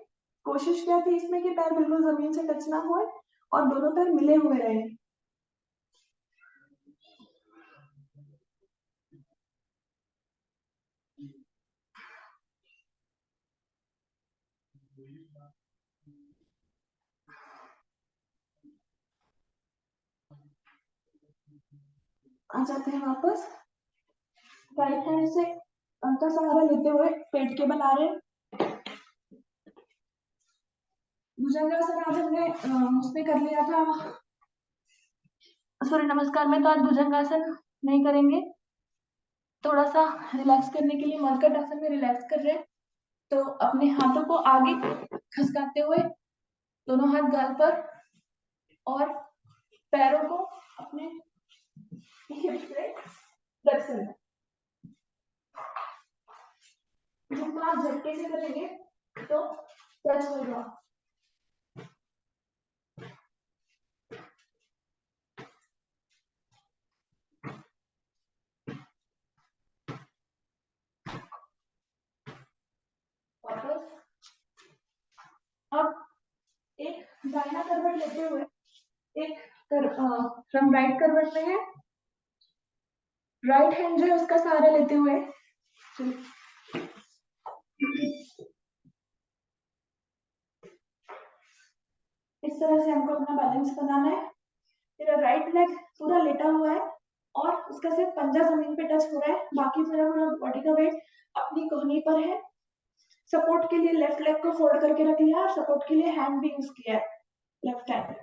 कोशिश क्या थी इसमें कि पैर बिल्कुल जमीन से टच ना हुए और दोनों पैर मिले हुए रहे। आ जाते हैं वापस, राइट हैंड से का सहारा लेते हुए पेट के बना रहे हैं। भुजंगासन आज हमने उसमें कर लिया था, सूर्य नमस्कार में, तो आज भुजंगासन नहीं करेंगे। थोड़ा सा रिलैक्स करने के लिए मरकट आसन में रिलैक्स कर रहे हैं, तो अपने हाथों को आगे खसकाते हुए दोनों हाथ गाल पर और पैरों को अपने हिप पे रख सकते हैं। जितना आप झटके से करेंगे तो टच होगा। वापस अब एक दाहिना करवट लेते हुए हम राइट करवट में है, राइट हैंड जो है उसका सहारा लेते हुए इस तरह से हमको अपना बैलेंस बनाना है। मेरा राइट लेग पूरा लेटा हुआ है और उसका सिर्फ पंजा जमीन पे टच हो रहा है, बाकी पूरा पूरा बॉडी का वेट अपनी कोहनी पर है। सपोर्ट के लिए लेफ्ट लेग को फोल्ड करके रख लिया और सपोर्ट के लिए हैंड भी यूज किया है, लेफ्ट हैंड।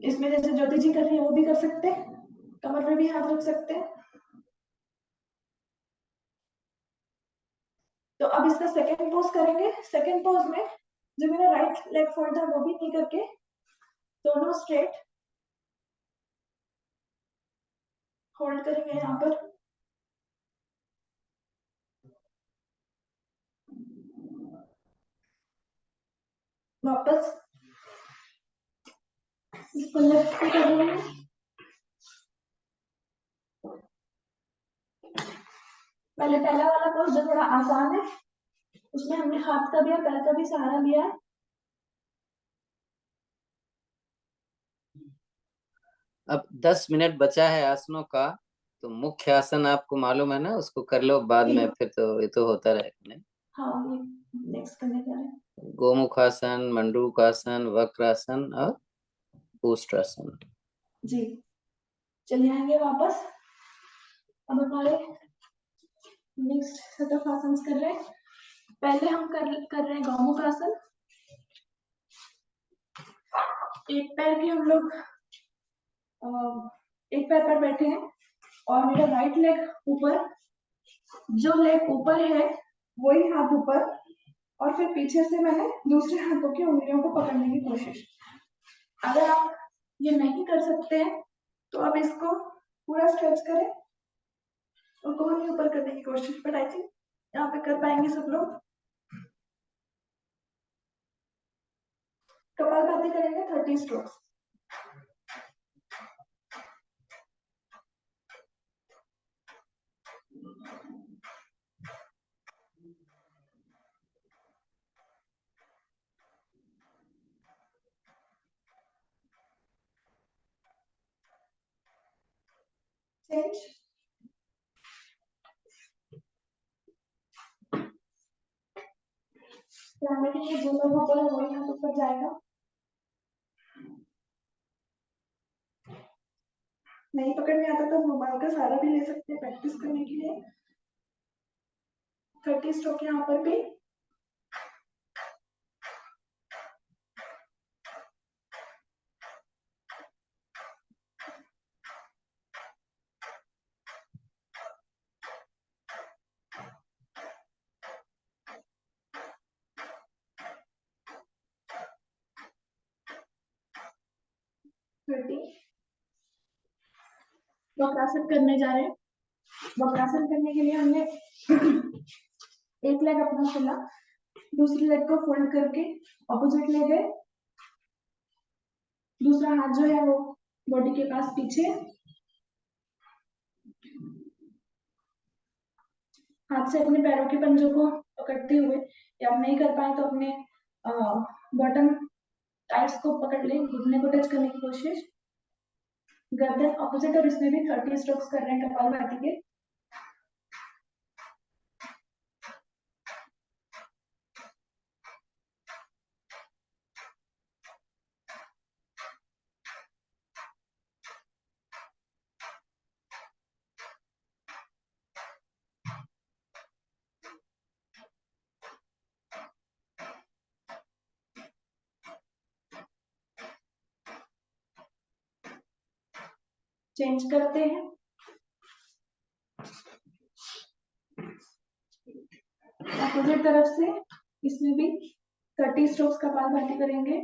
इसमें जैसे ज्योति जी कर रही है वो भी कर सकते हैं, कमर में भी हाथ रख सकते हैं। तो अब इसका सेकेंड पोज करेंगे। सेकेंड पोज में जो मेरा राइट लेग फोल्ड था वो भी नहीं करके दोनों स्ट्रेट होल्ड करेंगे यहाँ पर। वापस इसको लेफ्ट पे कर रहे हैं। पहले पहला वाला पोज जो थोड़ा आसान है उसमें हमने हाथ का भी और पैर का भी सहारा लिया है। अब 10 मिनट बचा है आसनों का, तो मुख्य आसन आपको मालूम है ना, उसको कर लो, बाद में फिर तो ये तो होता रहेगा नहीं। हाँ ये नेक्स्ट करने जा रहे हैं। गोमुखासन, मंडूकासन, वक्रासन और उष्ट्रासन। जी चलिए आएंगे वापस। अब हमारे नेक्स्ट सेट ऑफ आसन कर रहे हैं। पहले हम कर रहे हैं गौमुख आसन। एक पैर के हम लोग एक पैर पर बैठे हैं और मेरा राइट लेग ऊपर जो लेग ऊपर है वही हाथ ऊपर, और फिर पीछे से मैंने दूसरे हाथों की उंगलियों को पकड़ने की कोशिश। अगर आप ये नहीं कर सकते हैं तो आप इसको पूरा स्ट्रेच करें और कोहनी ऊपर करने की कोशिश, बट आई थिंक यहाँ पे कर पाएंगे सब लोग। कपालभाति करेंगे 30 स्ट्रोक्स। चेंज। ध्यान रखिए जो लोग ऊपर है वही हाथ ऊपर जाएगा। नहीं पकड़ने आता तो मोबाइल का सहारा भी ले सकते हैं प्रैक्टिस करने के लिए। 30 स्ट्रोक यहाँ पर भी। वक्रासन करने जा रहे हैं। वक्रासन करने के लिए हमने एक लेग अपना खोला, दूसरी लेग को फोल्ड करके ऑपोजिट ले गए, दूसरा हाथ जो है वो बॉडी के पास पीछे, हाथ से अपने पैरों के पंजों को पकड़ते हुए, या आप नहीं कर पाए तो अपने बॉटम टाइट्स को पकड़ लें, घुटने को टच करने की कोशिश। गर्दन ऑपोजिट, और इसमें भी 30 स्ट्रोक्स कर रहे हैं कपालभाति के। चेंज करते हैं। अपोजिट तरफ से इसमें भी 30 स्ट्रोक्स कपालभाति करेंगे।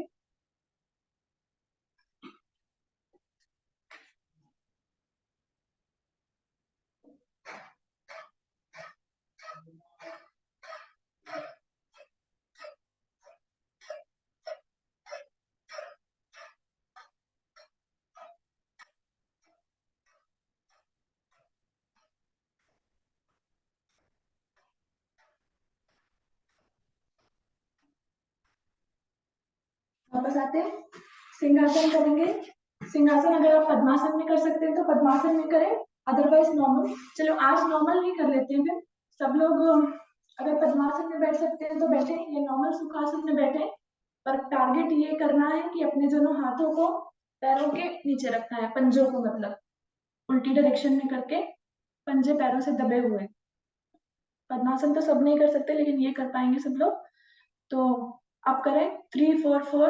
वापस आते हैं, सिंहासन करेंगे। सिंहासन अगर आप पद्मासन में कर सकते हैं तो पद्मासन में करें, अदरवाइज नॉर्मल। चलो आज नॉर्मल ही कर लेते हैं, फिर सब लोग अगर पद्मासन में बैठ सकते हैं तो बैठे, या नॉर्मल सुखासन में बैठे, पर टारगेट ये करना है कि अपने दोनों हाथों को पैरों के नीचे रखना है, पंजों को, मतलब उल्टी डायरेक्शन में करके पंजे पैरों से दबे हुए। पद्मासन तो सब नहीं कर सकते लेकिन ये कर पाएंगे सब लोग। तो आप करें 3 4 4।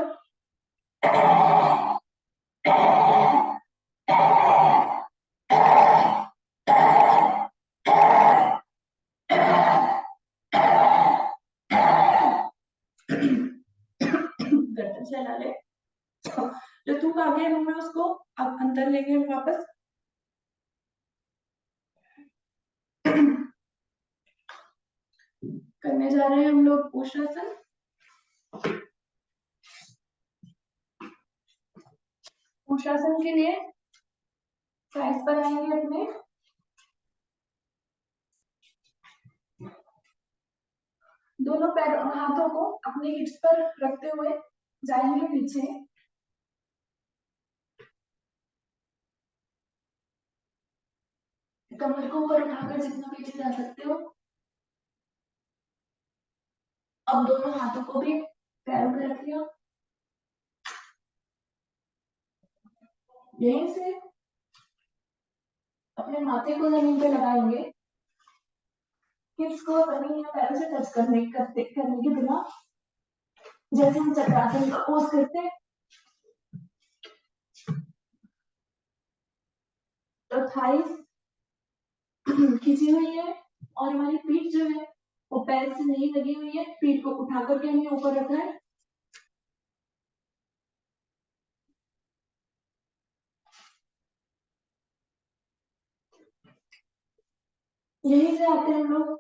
गर्दन से हिला ले, जो थूक आ गया मुंह में उसको अब अंदर लेंगे वापस। करने जा रहे हैं हम लोग पुरुषासन। पुरुषासन के लिए साइड पर आएंगे, अपने दोनों पैरों हाथों को अपने हिप्स पर रखते हुए जाएंगे पीछे। कमर को ऊपर उठाकर जितना पीछे जा सकते हो। अब दोनों हाथों को भी पैरों पे रख लिया, यहीं से अपने माथे को जमीन पे लगाएंगे, हिप्स को जमीन या पैरों से टच करने के बिना, जैसे हम चक्रासन का पोज करते हैं। तो थाइस खींची हुई है, और हमारी पीठ जो है वो पैर से नहीं लगी हुई है, पीठ को उठा करके हमने ऊपर रखा है। यहीं से आते हैं हम लोग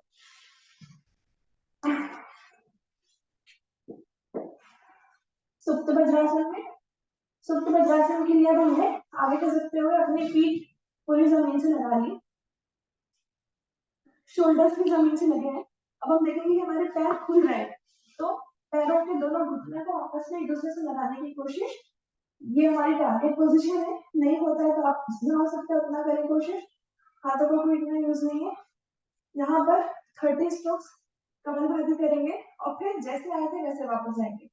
सुप्त वज्रासन में। सुप्त वज्रासन के लिए अब हमने आगे का सकते हुए अपनी पीठ पूरी जमीन से लगा ली, शोल्डर्स भी जमीन से लगे हैं। अब हम देखेंगे कि हमारे पैर खुल रहे हैं, तो पैरों के दोनों घुटने को आपस में एक दूसरे से लगाने की कोशिश। ये हमारी टारगेट पोजीशन है। नहीं होता है तो आप जितना हो सकता है उतना करें कोशिश। हाथों को कोई इतना यूज नहीं है। यहाँ पर 30 स्ट्रोक्स कपालभाति करेंगे और फिर जैसे आए थे वैसे वापस आएंगे।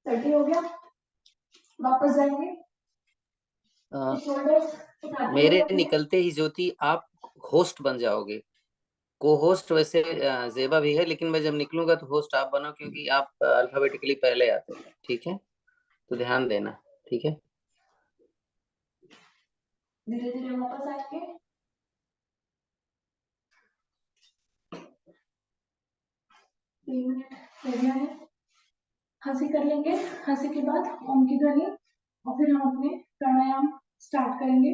थर्टी हो गया, वापस जाएंगे। शोल्डर्स उठाते हुए मेरे अपने निकलते ही ज्योति आप होस्ट बन जाओगे। को होस्ट वैसे जेबा भी है, लेकिन मैं जब निकलूंगा तो होस्ट आप बनो, क्योंकि आप अल्फाबेटिकली पहले आते हो। ठीक है, तो ध्यान देना। ठीक है, धीरे धीरे वापस आएंगे। 3 मिनट हो गया है। हंसी कर लेंगे, हंसी के बाद ओम की ध्वनि और फिर हम अपने प्राणायाम स्टार्ट करेंगे।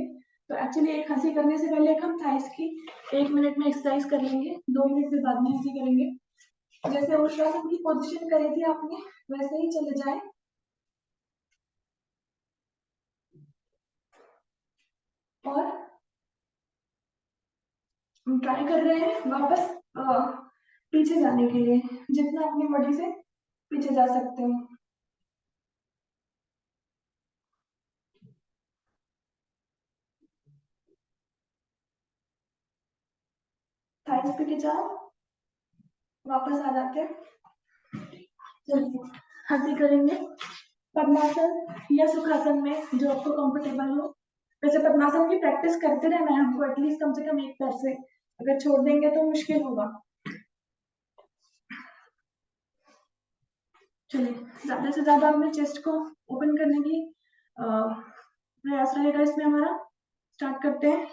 तो एक्चुअली एक हंसी करने से पहले एक हम थाइस की 1 मिनट में एक्सरसाइज कर लेंगे, 2 मिनट के बाद में हंसी करेंगे। जैसे उष्णासन की पोजीशन करी थी आपने वैसे ही चले जाए और हम ट्राई कर रहे हैं वापस पीछे जाने के लिए, जितना अपनी बॉडी से पीछे जा सकते हो। थाइस पे खिंचाओ, वापस आ जाते हैं। चलिए हंसी करेंगे। पद्मासन या सुखासन में जो आपको कंफर्टेबल हो। वैसे पद्मासन की प्रैक्टिस करते रहना है हमको, एटलीस्ट कम से कम एक पैर से। अगर छोड़ देंगे तो मुश्किल होगा। चलिए ज्यादा से ज्यादा अपने चेस्ट को ओपन करने की प्रयास रहेगा इसमें हमारा। स्टार्ट करते हैं।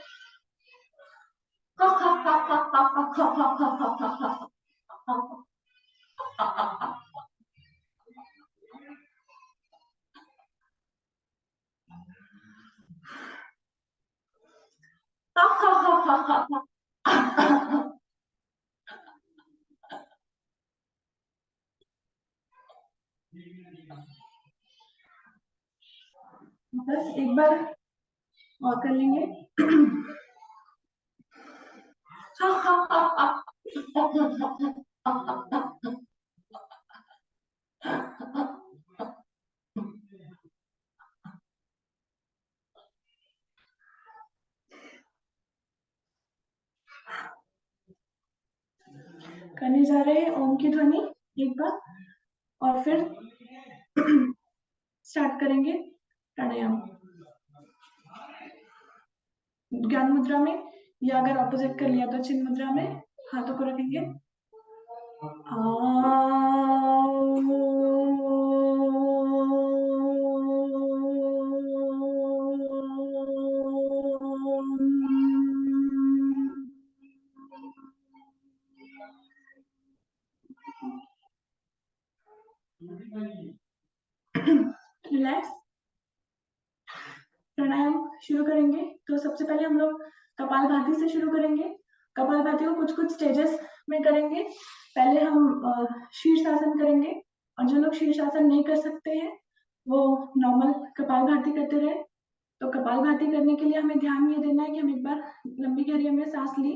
बस एक बार और कर लेंगे। करने जा रहे हैं ओम की ध्वनि एक बार और फिर स्टार्ट करेंगे प्राणायाम। ज्ञान मुद्रा में, या अगर ऑपोजिट कर लिया तो चिन्ह मुद्रा में हाथों को रखेंगे। रिलैक्स। प्राणायाम शुरू करेंगे तो सबसे पहले हम लोग कपालभाति से शुरू करेंगे। कपालभाति को कुछ कुछ स्टेजेस में करेंगे। पहले हम शीर्षासन करेंगे और जो लोग शीर्षासन नहीं कर सकते हैं वो नॉर्मल कपालभाति करते रहे। तो कपालभाति करने के लिए हमें ध्यान ये देना है कि हम एक बार लंबी गहरी हमने सांस ली,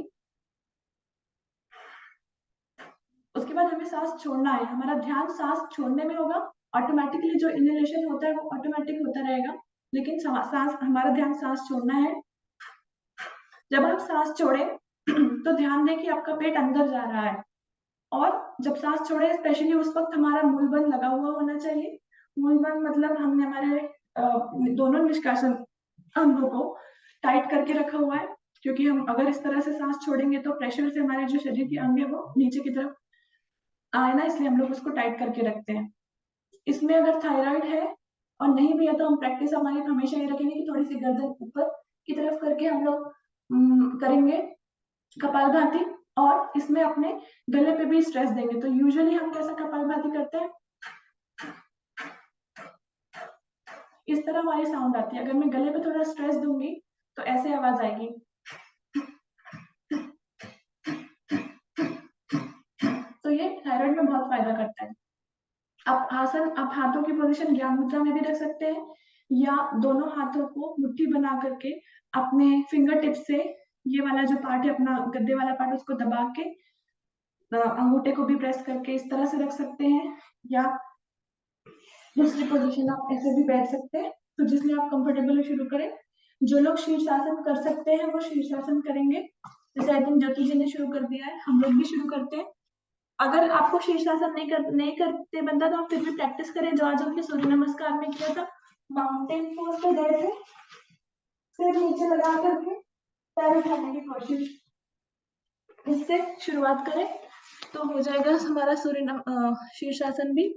उसके बाद हमें सांस छोड़ना है। हमारा ध्यान सांस छोड़ने में होगा। ऑटोमेटिकली जो इनहेलेशन होता है वो ऑटोमेटिक होता रहेगा, लेकिन सांस, हमारा ध्यान सांस छोड़ना है। जब आप सांस छोड़े तो ध्यान दें कि आपका पेट अंदर जा रहा है, और जब सांस छोड़े स्पेशली उस वक्त हमारा मूल बंद लगा हुआ होना चाहिए मूलबंध मतलब हमने हमारे दोनों निष्कासन अंगों को टाइट करके रखा हुआ है, क्योंकि हम अगर इस तरह से सांस छोड़ेंगे तो प्रेशर से हमारे जो शरीर के अंग है वो नीचे की तरफ आए ना, इसलिए हम लोग उसको टाइट करके रखते हैं। इसमें अगर थायराइड है और नहीं भी है तो हम प्रैक्टिस हमारी हमेशा ये रखेंगे कि थोड़ी सी गर्दन ऊपर की तरफ करके हम लोग करेंगे कपालभाति, और इसमें अपने गले पे भी स्ट्रेस देंगे। तो यूजुअली हम कैसा कपालभाति करते हैं, इस तरह हमारी साउंड आती है। अगर मैं गले पे थोड़ा स्ट्रेस दूंगी तो ऐसे आवाज आएगी। तो ये थायराइड में बहुत फायदा करता है। आप आसन, आप हाथों की पोजीशन ज्ञान मुद्रा में भी रख सकते हैं, या दोनों हाथों को मुट्ठी बना करके अपने फिंगर टिप से ये वाला जो पार्ट है अपना गद्दे वाला पार्ट, उसको दबा के अंगूठे को भी प्रेस करके इस तरह से रख सकते हैं, या दूसरी पोजीशन आप ऐसे भी बैठ सकते हैं। तो जिसमें आप कंफर्टेबल शुरू करें। जो लोग शीर्षासन कर सकते हैं वो शीर्षासन करेंगे, जैसे आई थिंक ज्योति जी ने शुरू कर दिया है, हम लोग भी शुरू करते हैं। अगर आपको शीर्षासन नहीं करते बनता तो आप फिर भी प्रैक्टिस करें, जो आज हमने सूर्य नमस्कार में किया था। माउंटेन पोज पे गए थे, सिर नीचे लगा करके पैर उठाने की कोशिश, इससे शुरुआत करें तो हो जाएगा हमारा शीर्षासन भी।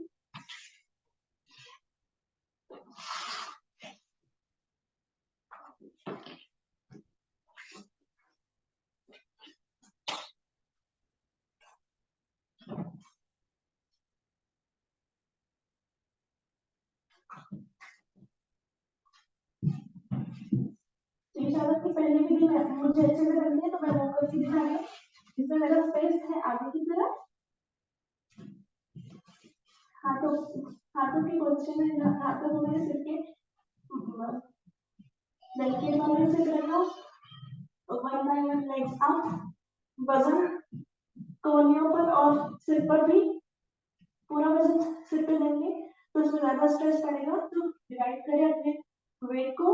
शीर्षासन की पहले भी मुझे अच्छे से करनी है, तो मैं वो करके दिखा रही हूँ। इसमें मेरा स्पेस है आगे की तरफ, हाथों हाथों की पोजीशन है, हाथों को मेरे सिर के नलके वाले से करना, one by one legs up, वजन कोहनियों पर और सिर पर भी पूरा वजन सिर पे लेंगे तो उसमें ज्यादा स्ट्रेस पड़ेगा। तो डिवाइड करें अपने वेट को।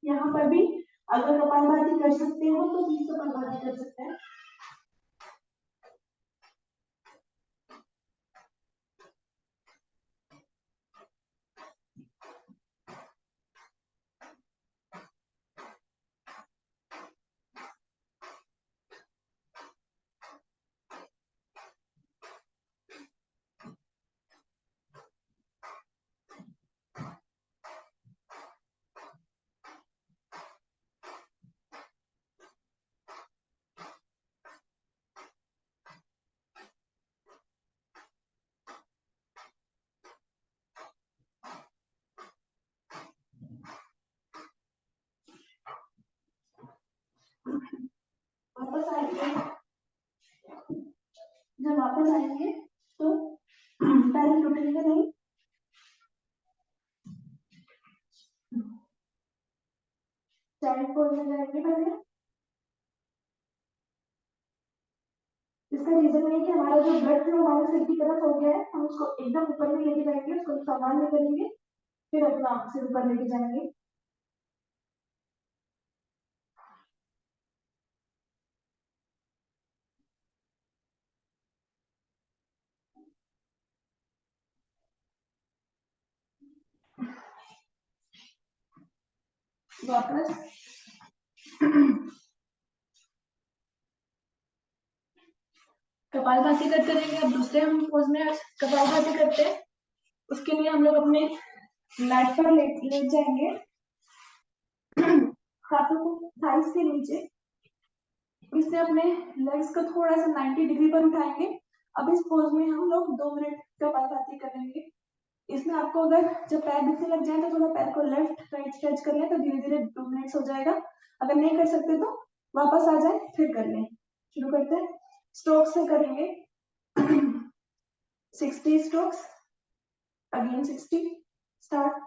यहाँ पर भी अगर कपालभाति कर सकते हो तो प्लीज कपालभाति कर सकते हैं। वापस आएंगे, जब वापस आएंगे तो पैर टूटेंगे नहीं। चाइल्ड पोज में जाएंगे पहले। इसका रीजन है कि हमारा जो ब्लड फ्लो हमारे सिर की तरफ हो गया है, हम उसको एकदम ऊपर में लेके जाएंगे, उसको सामान्य करेंगे, फिर अपना सिर ऊपर लेके जाएंगे। वापस कपालभाति करते रहेंगे। अब दूसरे हम पोज में कपालभाति करते हैं, उसके लिए हम लोग अपने मैट पर लेट जाएंगे, हाथों को थाइस के नीचे, इससे अपने लेग्स को थोड़ा सा 90 डिग्री पर उठाएंगे। अब इस पोज में हम लोग 2 मिनट कपालभाति करेंगे। इसमें आपको अगर जब पैर दुखने लग जाए तो थोड़ा पैर को लेफ्ट राइट स्ट्रेच कर लें तो धीरे धीरे 2 मिनट्स हो जाएगा। अगर नहीं कर सकते तो वापस आ जाए फिर कर लें। शुरू करते हैं, स्ट्रोक से करेंगे। 60 स्ट्रोक्स, अगेन 60, स्टार्ट।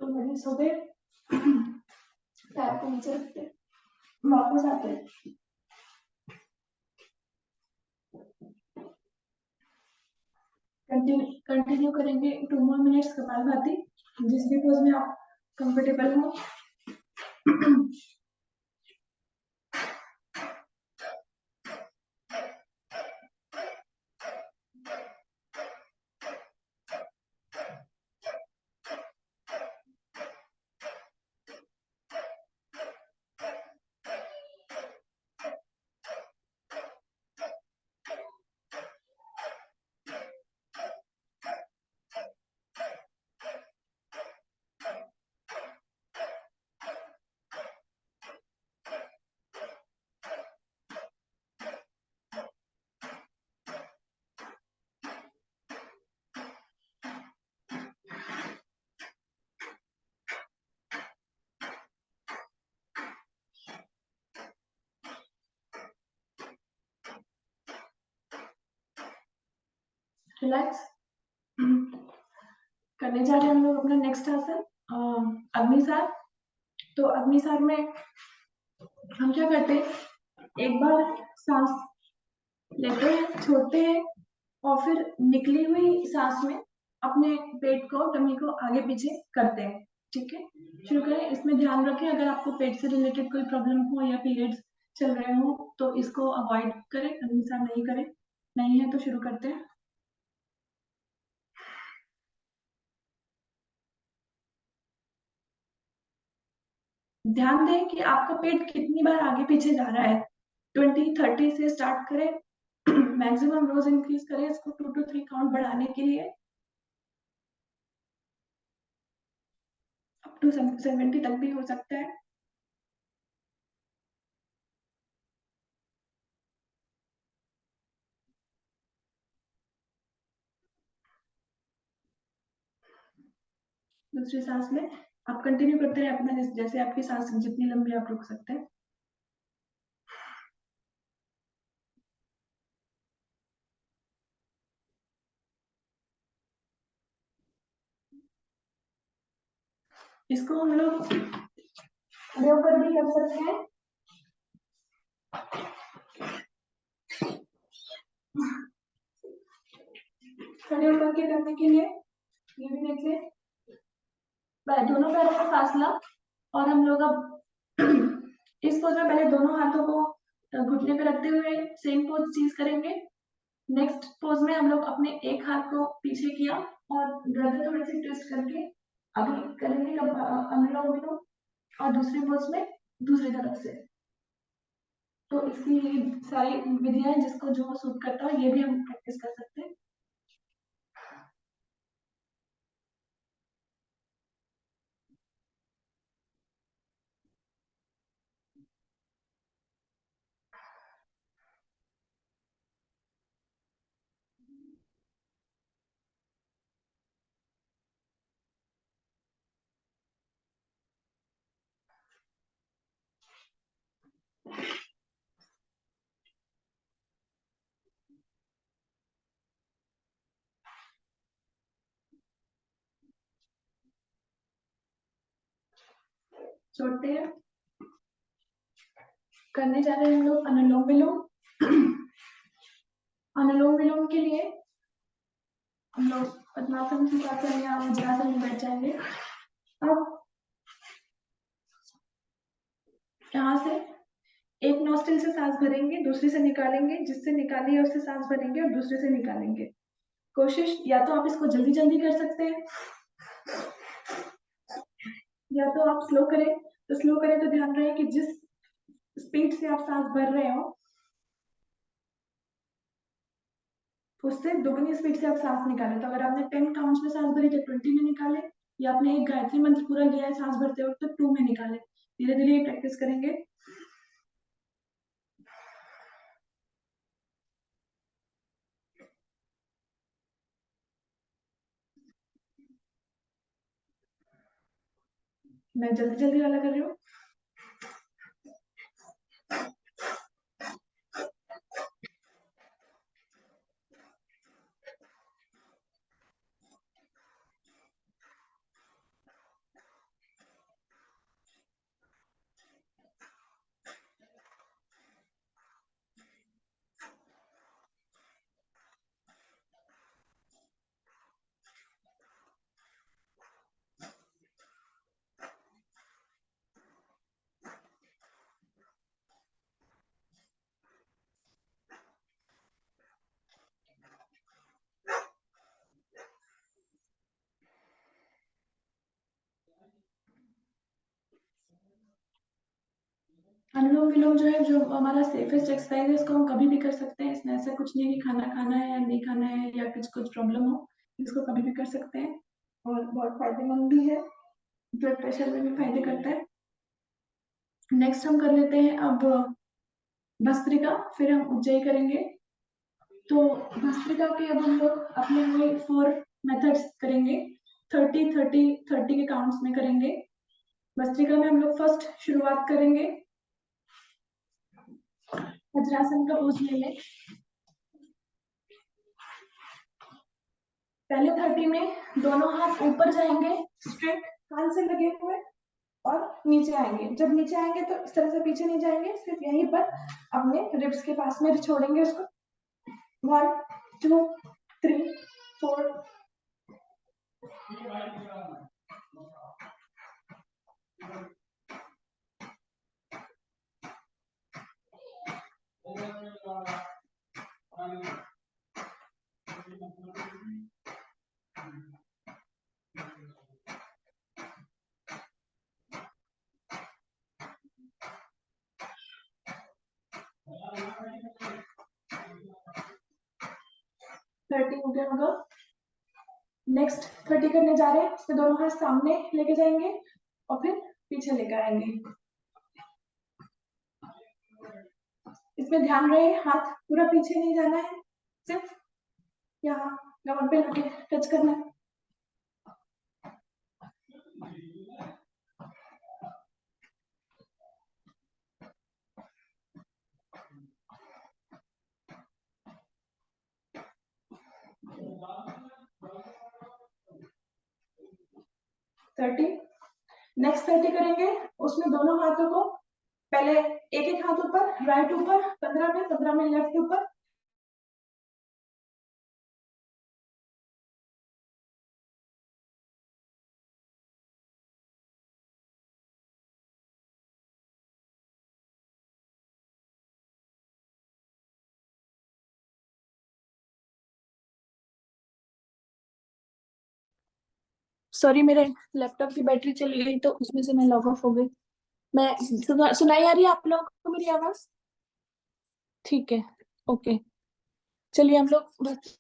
बिल्कुल रिलैक्स हो गए। पैर को नीचे रखते हैं, वापस आते हैं। कंटिन्यू करेंगे 2 more मिनट्स कपालभाति, जिस भी पोज में आप कंफर्टेबल हो। रिलैक्स। करने जा रहे हैं हम लोग अपना नेक्स्ट आसन, अग्निसार। तो अग्निसार में हम क्या करते हैं, एक बार सांस लेते हैं, छोड़ते हैं, और फिर निकली हुई सांस में अपने पेट को, टमी को आगे पीछे करते हैं। ठीक है, शुरू करें। इसमें ध्यान रखें, अगर आपको पेट से रिलेटेड कोई प्रॉब्लम हो या पीरियड्स चल रहे हो तो इसको अवॉइड करें, अग्निसार नहीं करें। नहीं है तो शुरू करते हैं। ध्यान दें कि आपका पेट कितनी बार आगे पीछे जा रहा है। 20-30 से स्टार्ट करें, मैक्सिमम रोज इंक्रीज करें इसको 2 to 3 काउंट बढ़ाने के लिए, अप टू 70 तक भी हो सकता है। दूसरी सांस में आप कंटिन्यू करते रहे अपना, जैसे आपकी सांस जितनी लंबी आप रुक सकते हैं। इसको हम लोग खड़े होकर भी कर सकते हैं। खड़े होकर के करने के लिए ये भी देख ले, दोनों पैरों का फासला, और हम लोग अब इस पोज में पहले दोनों हाथों को घुटने पे रखते हुए सेम पोज चीज करेंगे। नेक्स्ट पोज में हम लोग अपने एक हाथ को पीछे किया और गर्दन थोड़ी सी ट्विस्ट करके अभी करेंगे अनुलोम विलोम, और दूसरे पोज में दूसरी तरफ से। तो इसकी सारी विधियां हैं, जिसको जो सूट करता है ये भी हम प्रैक्टिस कर सकते हैं। छोड़ते हैं। करने जा रहे हैं हम लोग अनुलोम विलोम। अनुलोम विलोम के लिए हम लोग पद्मासन सुखासन या वज्रासन में बैठ जाएंगे। अब यहाँ से एक नोस्ट्रिल से सांस भरेंगे, दूसरे से निकालेंगे, जिससे निकाली है उससे सांस भरेंगे और दूसरे से निकालेंगे। कोशिश या तो आप इसको जल्दी जल्दी कर सकते हैं, या तो आप स्लो करें। तो स्लो करें तो ध्यान रहे कि जिस स्पीड से आप सांस भर रहे हो उससे दुगनी स्पीड से आप सांस निकालें। तो अगर आपने 10 काउंट्स में सांस भरी तो 20 में निकाले, या आपने एक गायत्री मंत्र पूरा लिया है सांस भरते वक्त तो 2 में निकाले। धीरे धीरे ये प्रैक्टिस करेंगे। मैं जल्दी जल्दी वाला कर रही हूँ। विलोम जो है, जो हमारा सेफेस्ट एक्सरसाइज है, इसको हम कभी भी कर सकते हैं। इसमें ऐसा कुछ नहीं है कि खाना खाना है या नहीं खाना है या कुछ प्रॉब्लम हो, इसको कभी भी कर सकते हैं और बहुत फायदेमंद भी है, ब्लड प्रेशर में भी फायदे करता है। नेक्स्ट हम कर लेते हैं अब भस्त्रिका, फिर हम उज्जयी करेंगे। तो भस्त्रिका के अब हम लोग अपने वही 4 मेथड्स करेंगे, 30 30 30 के काउंट्स में करेंगे। भस्त्रिका में हम लोग फर्स्ट शुरुआत करेंगे वज्रासन का पोज ले लें। पहले 30 में दोनों हाथ ऊपर जाएंगे स्ट्रेट कान से लगे हुए और नीचे आएंगे। जब नीचे आएंगे तो इस तरह से पीछे नहीं जाएंगे, सिर्फ यहीं पर अपने रिब्स के पास में छोड़ेंगे उसको। 1 2 3 4। हो गया होगा। नेक्स्ट 30 करने जा रहे हैं, इसमें दोनों हाथ सामने लेके जाएंगे और फिर पीछे लेकर आएंगे। इसमें ध्यान रहे हाथ पूरा पीछे नहीं जाना है, सिर्फ यहाँ ग्राउंड पे लगे टच करना है। नेक्स्ट 30 करेंगे, उसमें दोनों हाथों को पहले एक एक हाथ ऊपर, राइट ऊपर 15 में लेफ्ट ऊपर। सॉरी, मेरे लैपटॉप की बैटरी चली गई तो उसमें से मैं लॉग ऑफ हो गई। मैं सुनाई आ रही है आप लोगों को मेरी आवाज? ठीक है, ओके। चलिए हम लोग बस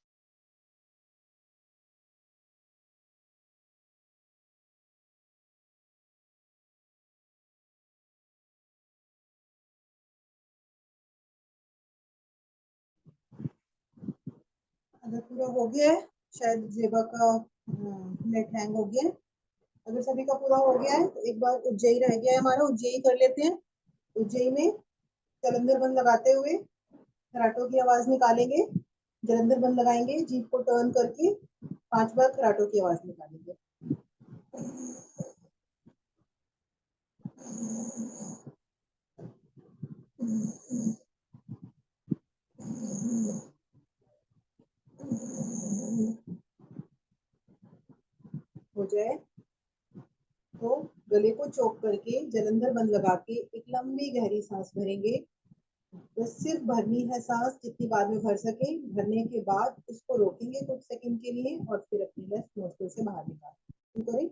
अगर पूरा हो गया है, शायद जेबा का नेट हैंग हो गया है। अगर सभी का पूरा हो गया है तो एक बार उज्जयी रह गया है हमारा, उज्जयी कर लेते हैं। उज्जयी में जलंधर बंद लगाते हुए खराटों की आवाज निकालेंगे। जलंधर बंद लगाएंगे, जीभ को टर्न करके 5 बार खराटों की आवाज निकालेंगे। हो जाए तो गले को चौक करके जलंधर बंद लगा के एक लंबी गहरी सांस भरेंगे। बस सिर्फ भरनी है सांस, जितनी बार में भर सके। भरने के बाद उसको रोकेंगे कुछ सेकंड के लिए और फिर अपनी लेफ्ट नोस्ट्रिल से बाहर निकालेंगे। करें।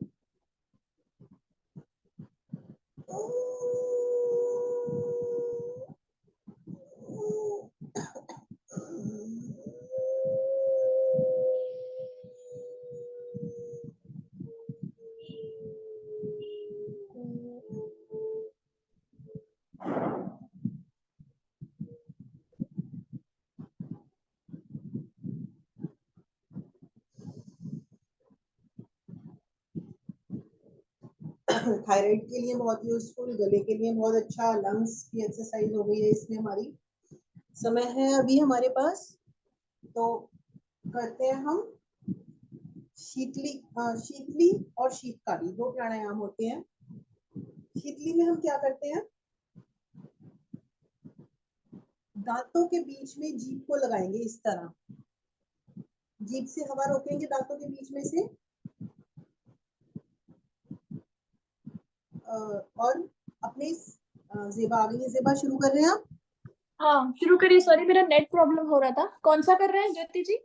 थायराइड के लिए बहुत यूजफुल, गले के लिए बहुत अच्छा, लंग्स की एक्सरसाइज हो गई है इसमें हमारी। समय है अभी हमारे पास, तो करते हैं हम शीतली और शीतकारी, 2 प्राणायाम होते हैं। शीतली में हम क्या करते हैं, दांतों के बीच में जीभ को लगाएंगे इस तरह, जीभ से हवा रोकेंगे दांतों के बीच में से और अपने जेबा आ गई है, जेबा शुरू कर रहे हैं आप। हाँ शुरू करिए। सॉरी मेरा नेट प्रॉब्लम हो रहा था। कौन सा कर रहे हैं ज्योति जी?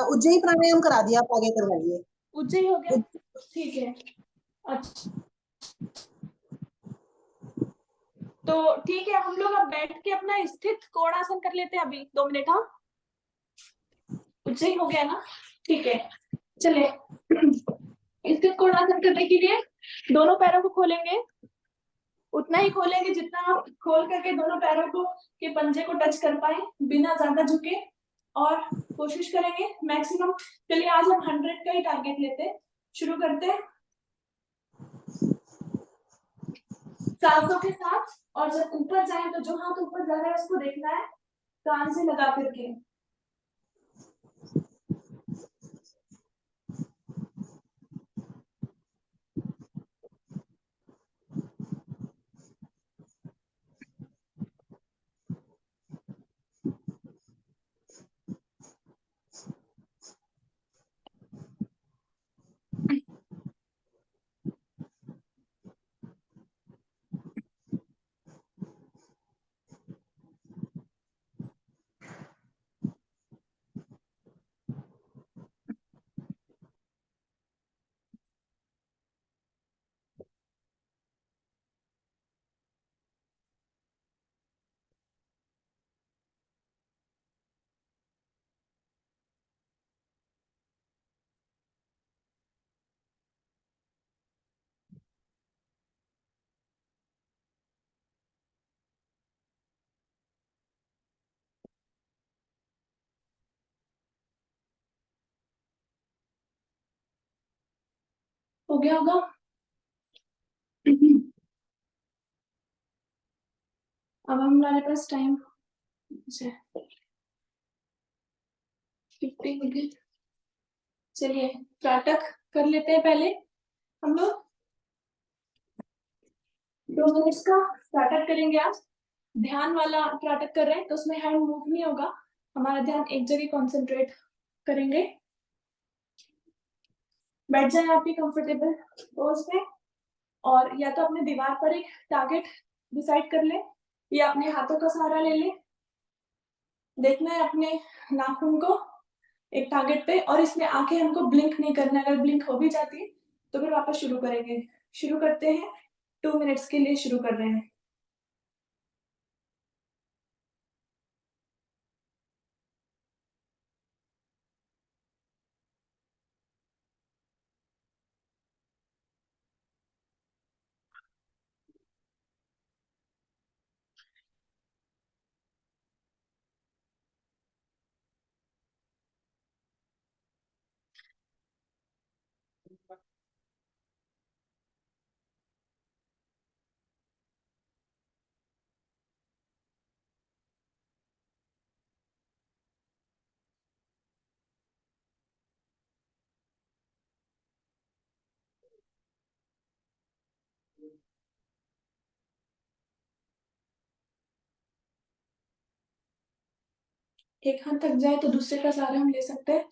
उज्जयी प्राणायाम करा दिया, आप आगे करवाइए। उज्जयी हो गया, ठीक है। अच्छा तो ठीक है, हम लोग अब बैठ के अपना स्थित कोणासन कर लेते हैं अभी 2 मिनट। हाँ, उज्जैन हो गया ना? ठीक है, चलिए। स्थित कोणासन करने के लिए दोनों पैरों को खोलेंगे, उतना ही खोलेंगे जितना आप खोल करके दोनों पैरों को के पंजे को टच कर पाए बिना ज्यादा झुके, और कोशिश करेंगे मैक्सिमम। चलिए आज हम 100 का ही टारगेट लेते हैं, शुरू करते हैं सांसों के साथ। और जब ऊपर जाए तो जो हाथ ऊपर जा रहा है उसको देखना है कान से लगा करके। हो गया होगा? अब हमारे पास टाइम 50 हो गए। चलिए त्राटक कर लेते हैं पहले हम लोग। 2 मिनट्स का त्राटक करेंगे आज। ध्यान वाला त्राटक कर रहे हैं तो उसमें हैंड मूव नहीं होगा, हमारा ध्यान एक जगह कंसंट्रेट करेंगे। बैठ जाए आप भी कंफर्टेबल पोज पे, और या तो अपने दीवार पर एक टारगेट डिसाइड कर ले या अपने हाथों का सहारा ले ले। देखना है अपने नाखून को एक टारगेट पे, और इसमें आंखें हमको ब्लिंक नहीं करना है। अगर ब्लिंक हो भी जाती है तो फिर वापस शुरू करेंगे। शुरू करते हैं, 2 मिनट्स के लिए शुरू कर रहे हैं। एक हाथ थक जाए तो दूसरे का सहारा हम ले सकते हैं।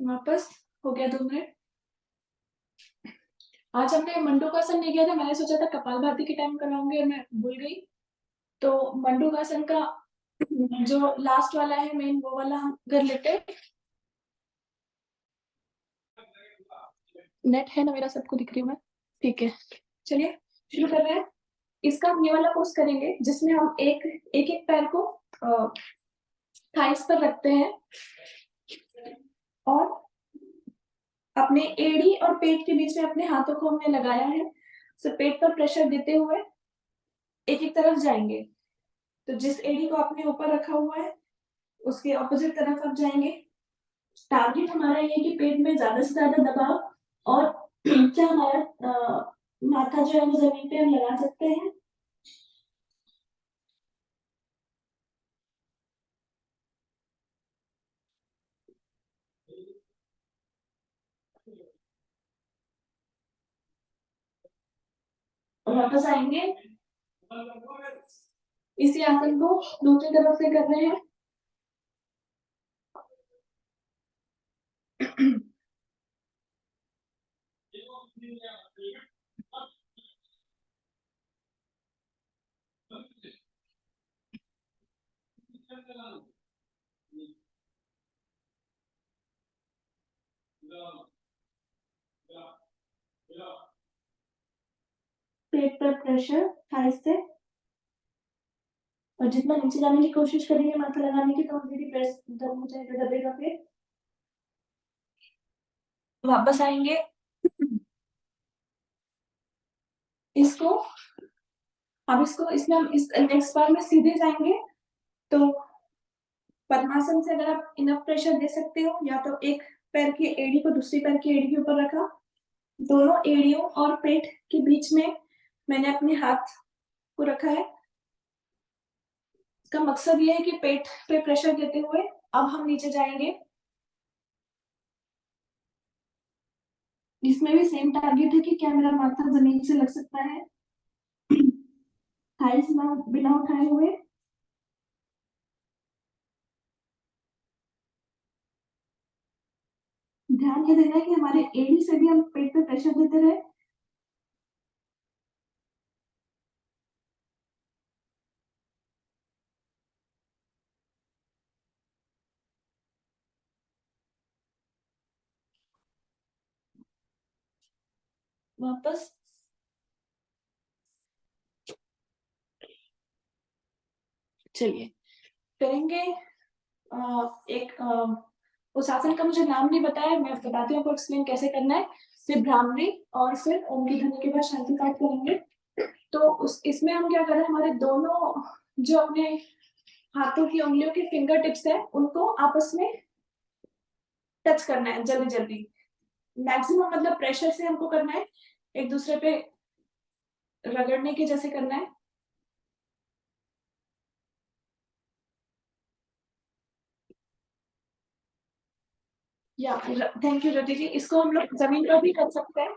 वापस हो गया 2 मिनट। आज हमने मंडूकासन नहीं किया था, मैंने सोचा था कपालभाति के टाइम कराऊंगी और मैं भूल गई। तो मंडूकासन का जो लास्ट वाला है मेन, वो वाला हम कर लेते हैं। नेट है ना मेरा, सबको दिख रही हूँ मैं? ठीक है, चलिए शुरू कर रहे हैं। इसका हम ये वाला पोज करेंगे जिसमें हम एक एक पैर को थाइस पर रखते हैं और अपने एड़ी और पेट के बीच में अपने हाथों को हमने लगाया है। पेट पर प्रेशर देते हुए एक एक तरफ जाएंगे। तो जिस एडी को आपने ऊपर रखा हुआ है उसके ऑपोजिट तरफ आप जाएंगे। टारगेट हमारा ये है कि पेट में ज्यादा से ज्यादा दबाव और क्या हमारा माथा जो है वो जमीन पे हम लगा सकते हैं। और वापस आएंगे, इसी आसन को दूसरी तरफ से कर रहे हैं। पेट पर प्रेशर थाई से, और जितना नीचे जाने की कोशिश करेंगे माथा लगाने की तो ऑलरेडी प्रेस दर्द हो जाएगा, दबेगा पेट। वापस आएंगे, इसको अब इसको इसमें हम इस नेक्स्ट बार में सीधे जाएंगे। तो पद्मासन से अगर आप इनफ प्रेशर दे सकते हो, या तो एक पैर की एड़ी को दूसरी पैर की एड़ी के ऊपर रखा, दोनों एड़ियों और पेट के बीच में मैंने अपने हाथ को रखा है। इसका मकसद ये है कि पेट पे प्रेशर देते हुए अब हम नीचे जाएंगे। इसमें भी सेम टारगेट है कि क्या मेरा माथा जमीन से लग सकता है, थाइस ना बिना उठाए हुए। ध्यान ये देना है कि हमारे एड़ी से भी हम पेट पे प्रेशर देते रहे। वापस चलिए करेंगे। एक उस आसन का मुझे नाम नहीं बताया, मैं बताती हूँ आपको एक्सप्लेन कैसे करना है। फिर भ्रामरी और फिर ओम की ध्वनि के बाद शांति पाठ करेंगे। तो उस इसमें हम क्या करें, हमारे दोनों जो अपने हाथों की उंगलियों के फिंगर टिप्स है उनको आपस में टच करना है जल्दी जल्दी। मैक्सिमम मतलब प्रेशर से हमको करना है, एक दूसरे पे रगड़ने के जैसे करना है। या थैंक यू ज्योति जी, इसको हम लोग जमीन पर भी कर सकते हैं।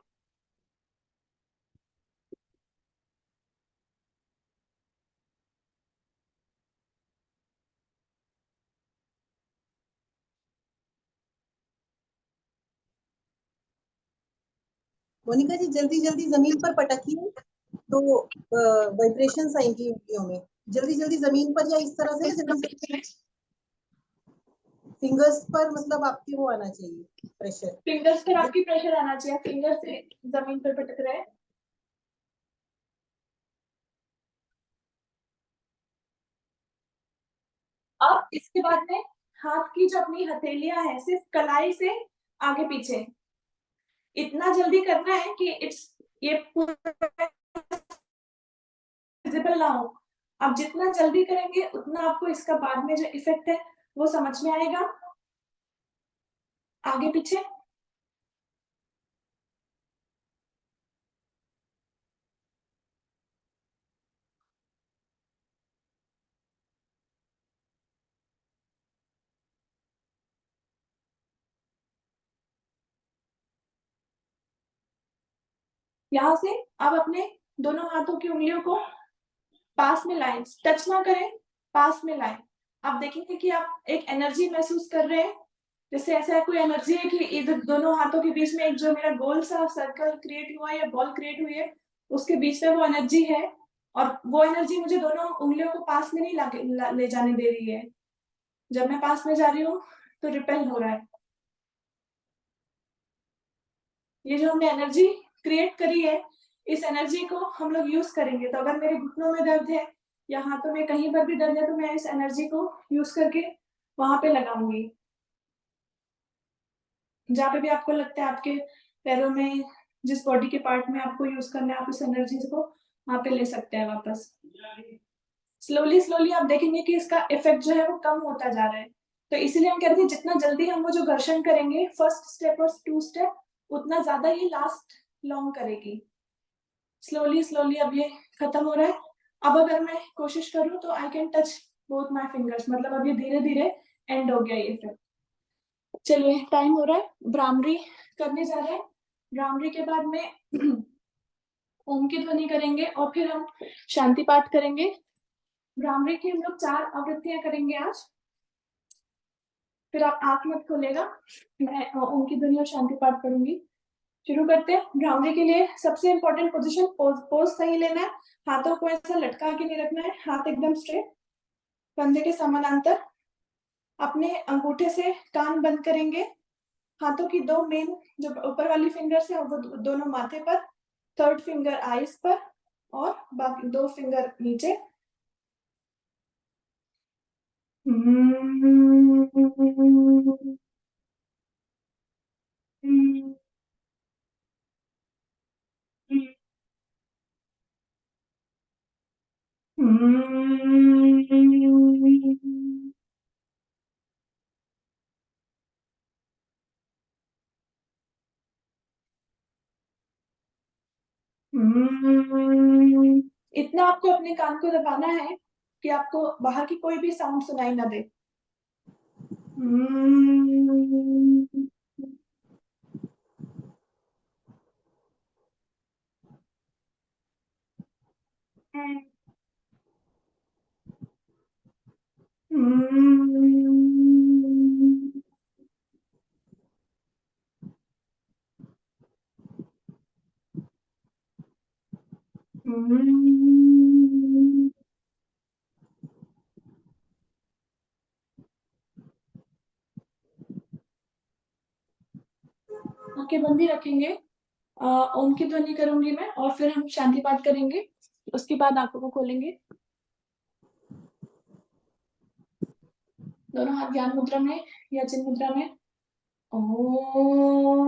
मोनिका जी जल्दी जल्दी जमीन पर पटकिए तो वाइब्रेशंस आएंगी उंगलियों में। जल्दी जल्दी जमीन पर या इस तरह से जल्दी फिंगर्स पर, मतलब आपके वो आना चाहिए प्रेशर। फिंगर्स पर आपकी प्रेशर आना चाहिए, फिंगर से जमीन पर पटक रहे हैं। अब इसके बाद में हाथ की जो अपनी हथेलियां हैं सिर्फ कलाई से आगे पीछे इतना जल्दी करना है कि इट्स ये पूरा विजिबल ना हो। आप जितना जल्दी करेंगे उतना आपको इसका बाद में जो इफेक्ट है वो समझ में आएगा। आगे पीछे यहाँ से अब अपने दोनों हाथों की उंगलियों को पास में लाएं, टच ना करें, पास में लाएं। आप देखेंगे कि आप एक एनर्जी महसूस कर रहे हैं, जैसे ऐसा कोई एनर्जी है कि इधर दोनों हाथों के बीच में एक जो मेरा गोल सा सर्कल क्रिएट हुआ है या बॉल क्रिएट हुई है उसके बीच में वो एनर्जी है, और वो एनर्जी मुझे दोनों उंगलियों को पास में नहीं ले जाने दे रही है। जब मैं पास में जा रही हूँ तो रिपेल हो रहा है। ये जो हमने एनर्जी क्रिएट करी है इस एनर्जी को हम लोग यूज करेंगे। तो अगर मेरे घुटनों में दर्द है या हाथों में कहीं पर भी दर्द है तो मैं इस एनर्जी को यूज करके वहां पे लगाऊंगी। जहाँ पे भी आपको लगता है आपके पैरों में जिस बॉडी के पार्ट में आपको यूज करना है आप इस एनर्जी को वहां पे ले सकते हैं वापस। स्लोली स्लोली आप देखेंगे कि इसका इफेक्ट जो है वो कम होता जा रहा है। तो इसीलिए हम कहते हैं जितना जल्दी हम वो जो घर्षण करेंगे फर्स्ट स्टेप और 2 स्टेप, उतना ज्यादा ये लास्ट लॉन्ग करेगी। स्लोली स्लोली अब ये खत्म हो रहा है। अब अगर मैं कोशिश करूं तो I can touch both my fingers, मतलब अब ये धीरे धीरे एंड हो गया ये फिर। चलिए टाइम हो रहा है, भ्रामरी करने जा रहे हैं। भ्रामरी के बाद में ओम की ध्वनि करेंगे और फिर हम शांति पाठ करेंगे। भ्रामरी की हम लोग 4 आवृत्तियां करेंगे आज। फिर आप आंख मत खोलेगा, मैं ओम की ध्वनि और शांति पाठ करूंगी। शुरू करते हैं। भ्रामरी के लिए सबसे इंपॉर्टेंट पोजीशन पोज सही लेना है। हाथों को ऐसा लटका के नहीं रखना है, हाथ एकदम स्ट्रेट, कंधे के समानांतर। अपने अंगूठे से कान बंद करेंगे। हाथों की 2 मेन जो ऊपर वाली फिंगर्स है वो दोनों माथे पर, 3rd फिंगर आईज पर और बाकी 2 फिंगर नीचे। इतना आपको अपने कान को दबाना है कि आपको बाहर की कोई भी साउंड सुनाई ना दे। आंखें बंद ही रखेंगे। ओम की ध्वनि करूंगी मैं और फिर हम शांति पाठ करेंगे, उसके बाद आंखों को खोलेंगे। दोनों हाथ ज्ञान मुद्रा में या चिन्ह मुद्रा में। ओम।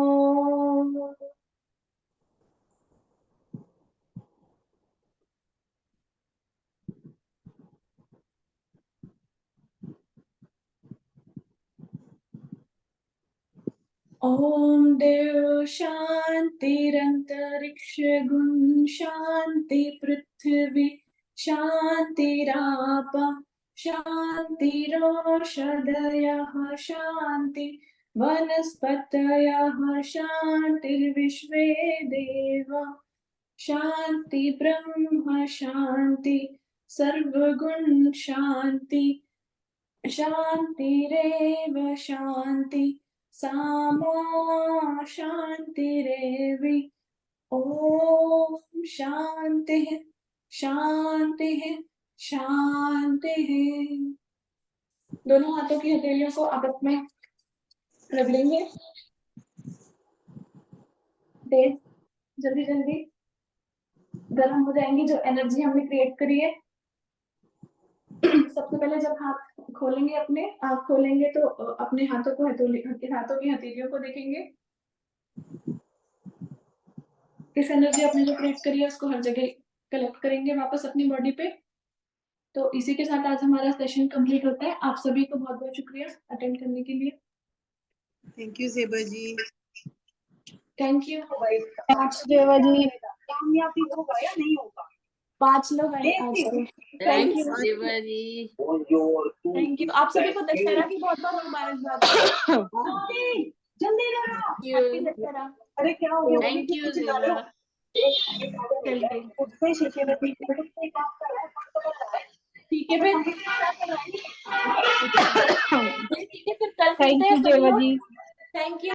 ओम देव शांतिरंतरिक्ष गुण शांति पृथ्वी शांतिराप शांतिरोषधयः शांति वनस्पतयः शांतिर्विश्वे देव शांति ब्रह्म शांति सर्वगुण शांति शांतिरेव शांति सामा शांतिरेवि। ओम शांति शांति शांति। दोनों हाथों की हथेलियों को आपस में रगड़ेंगे, तेज, जल्दी जल्दी गर्म हो जाएंगी जो एनर्जी हमने क्रिएट करी है। सबसे पहले जब हाथ खोलेंगे, अपने आंख खोलेंगे तो अपने हाथों को हाथों की हथेलियों को देखेंगे। इस एनर्जी अपने जो क्रिएट करी है उसको हर जगह कलेक्ट करेंगे वापस अपनी बॉडी पे। तो इसी के साथ आज हमारा सेशन कंप्लीट होता है। आप सभी को बहुत बहुत शुक्रिया अटेंड करने के लिए। थैंक यू जेबा जी। Thank you. 5 जेबा जी कामयाबी होगा या नहीं होगा? 5 लोग आए आज के। थैंक यू जेबा जी। Thank you. आप सभी को दशहरा की बहुत बहुत मुबारकबाद। जल्दी करो। हैप्पी दशहरा। अरे क्या हो गया? थैंक यू जेबा। चलिए उससे शीशे में से काम कर रहा है, ठीक है फिर। ठीक है फिर कल थैंक मिलते हैं यू सभी जेबा लोग। जी। Thank you.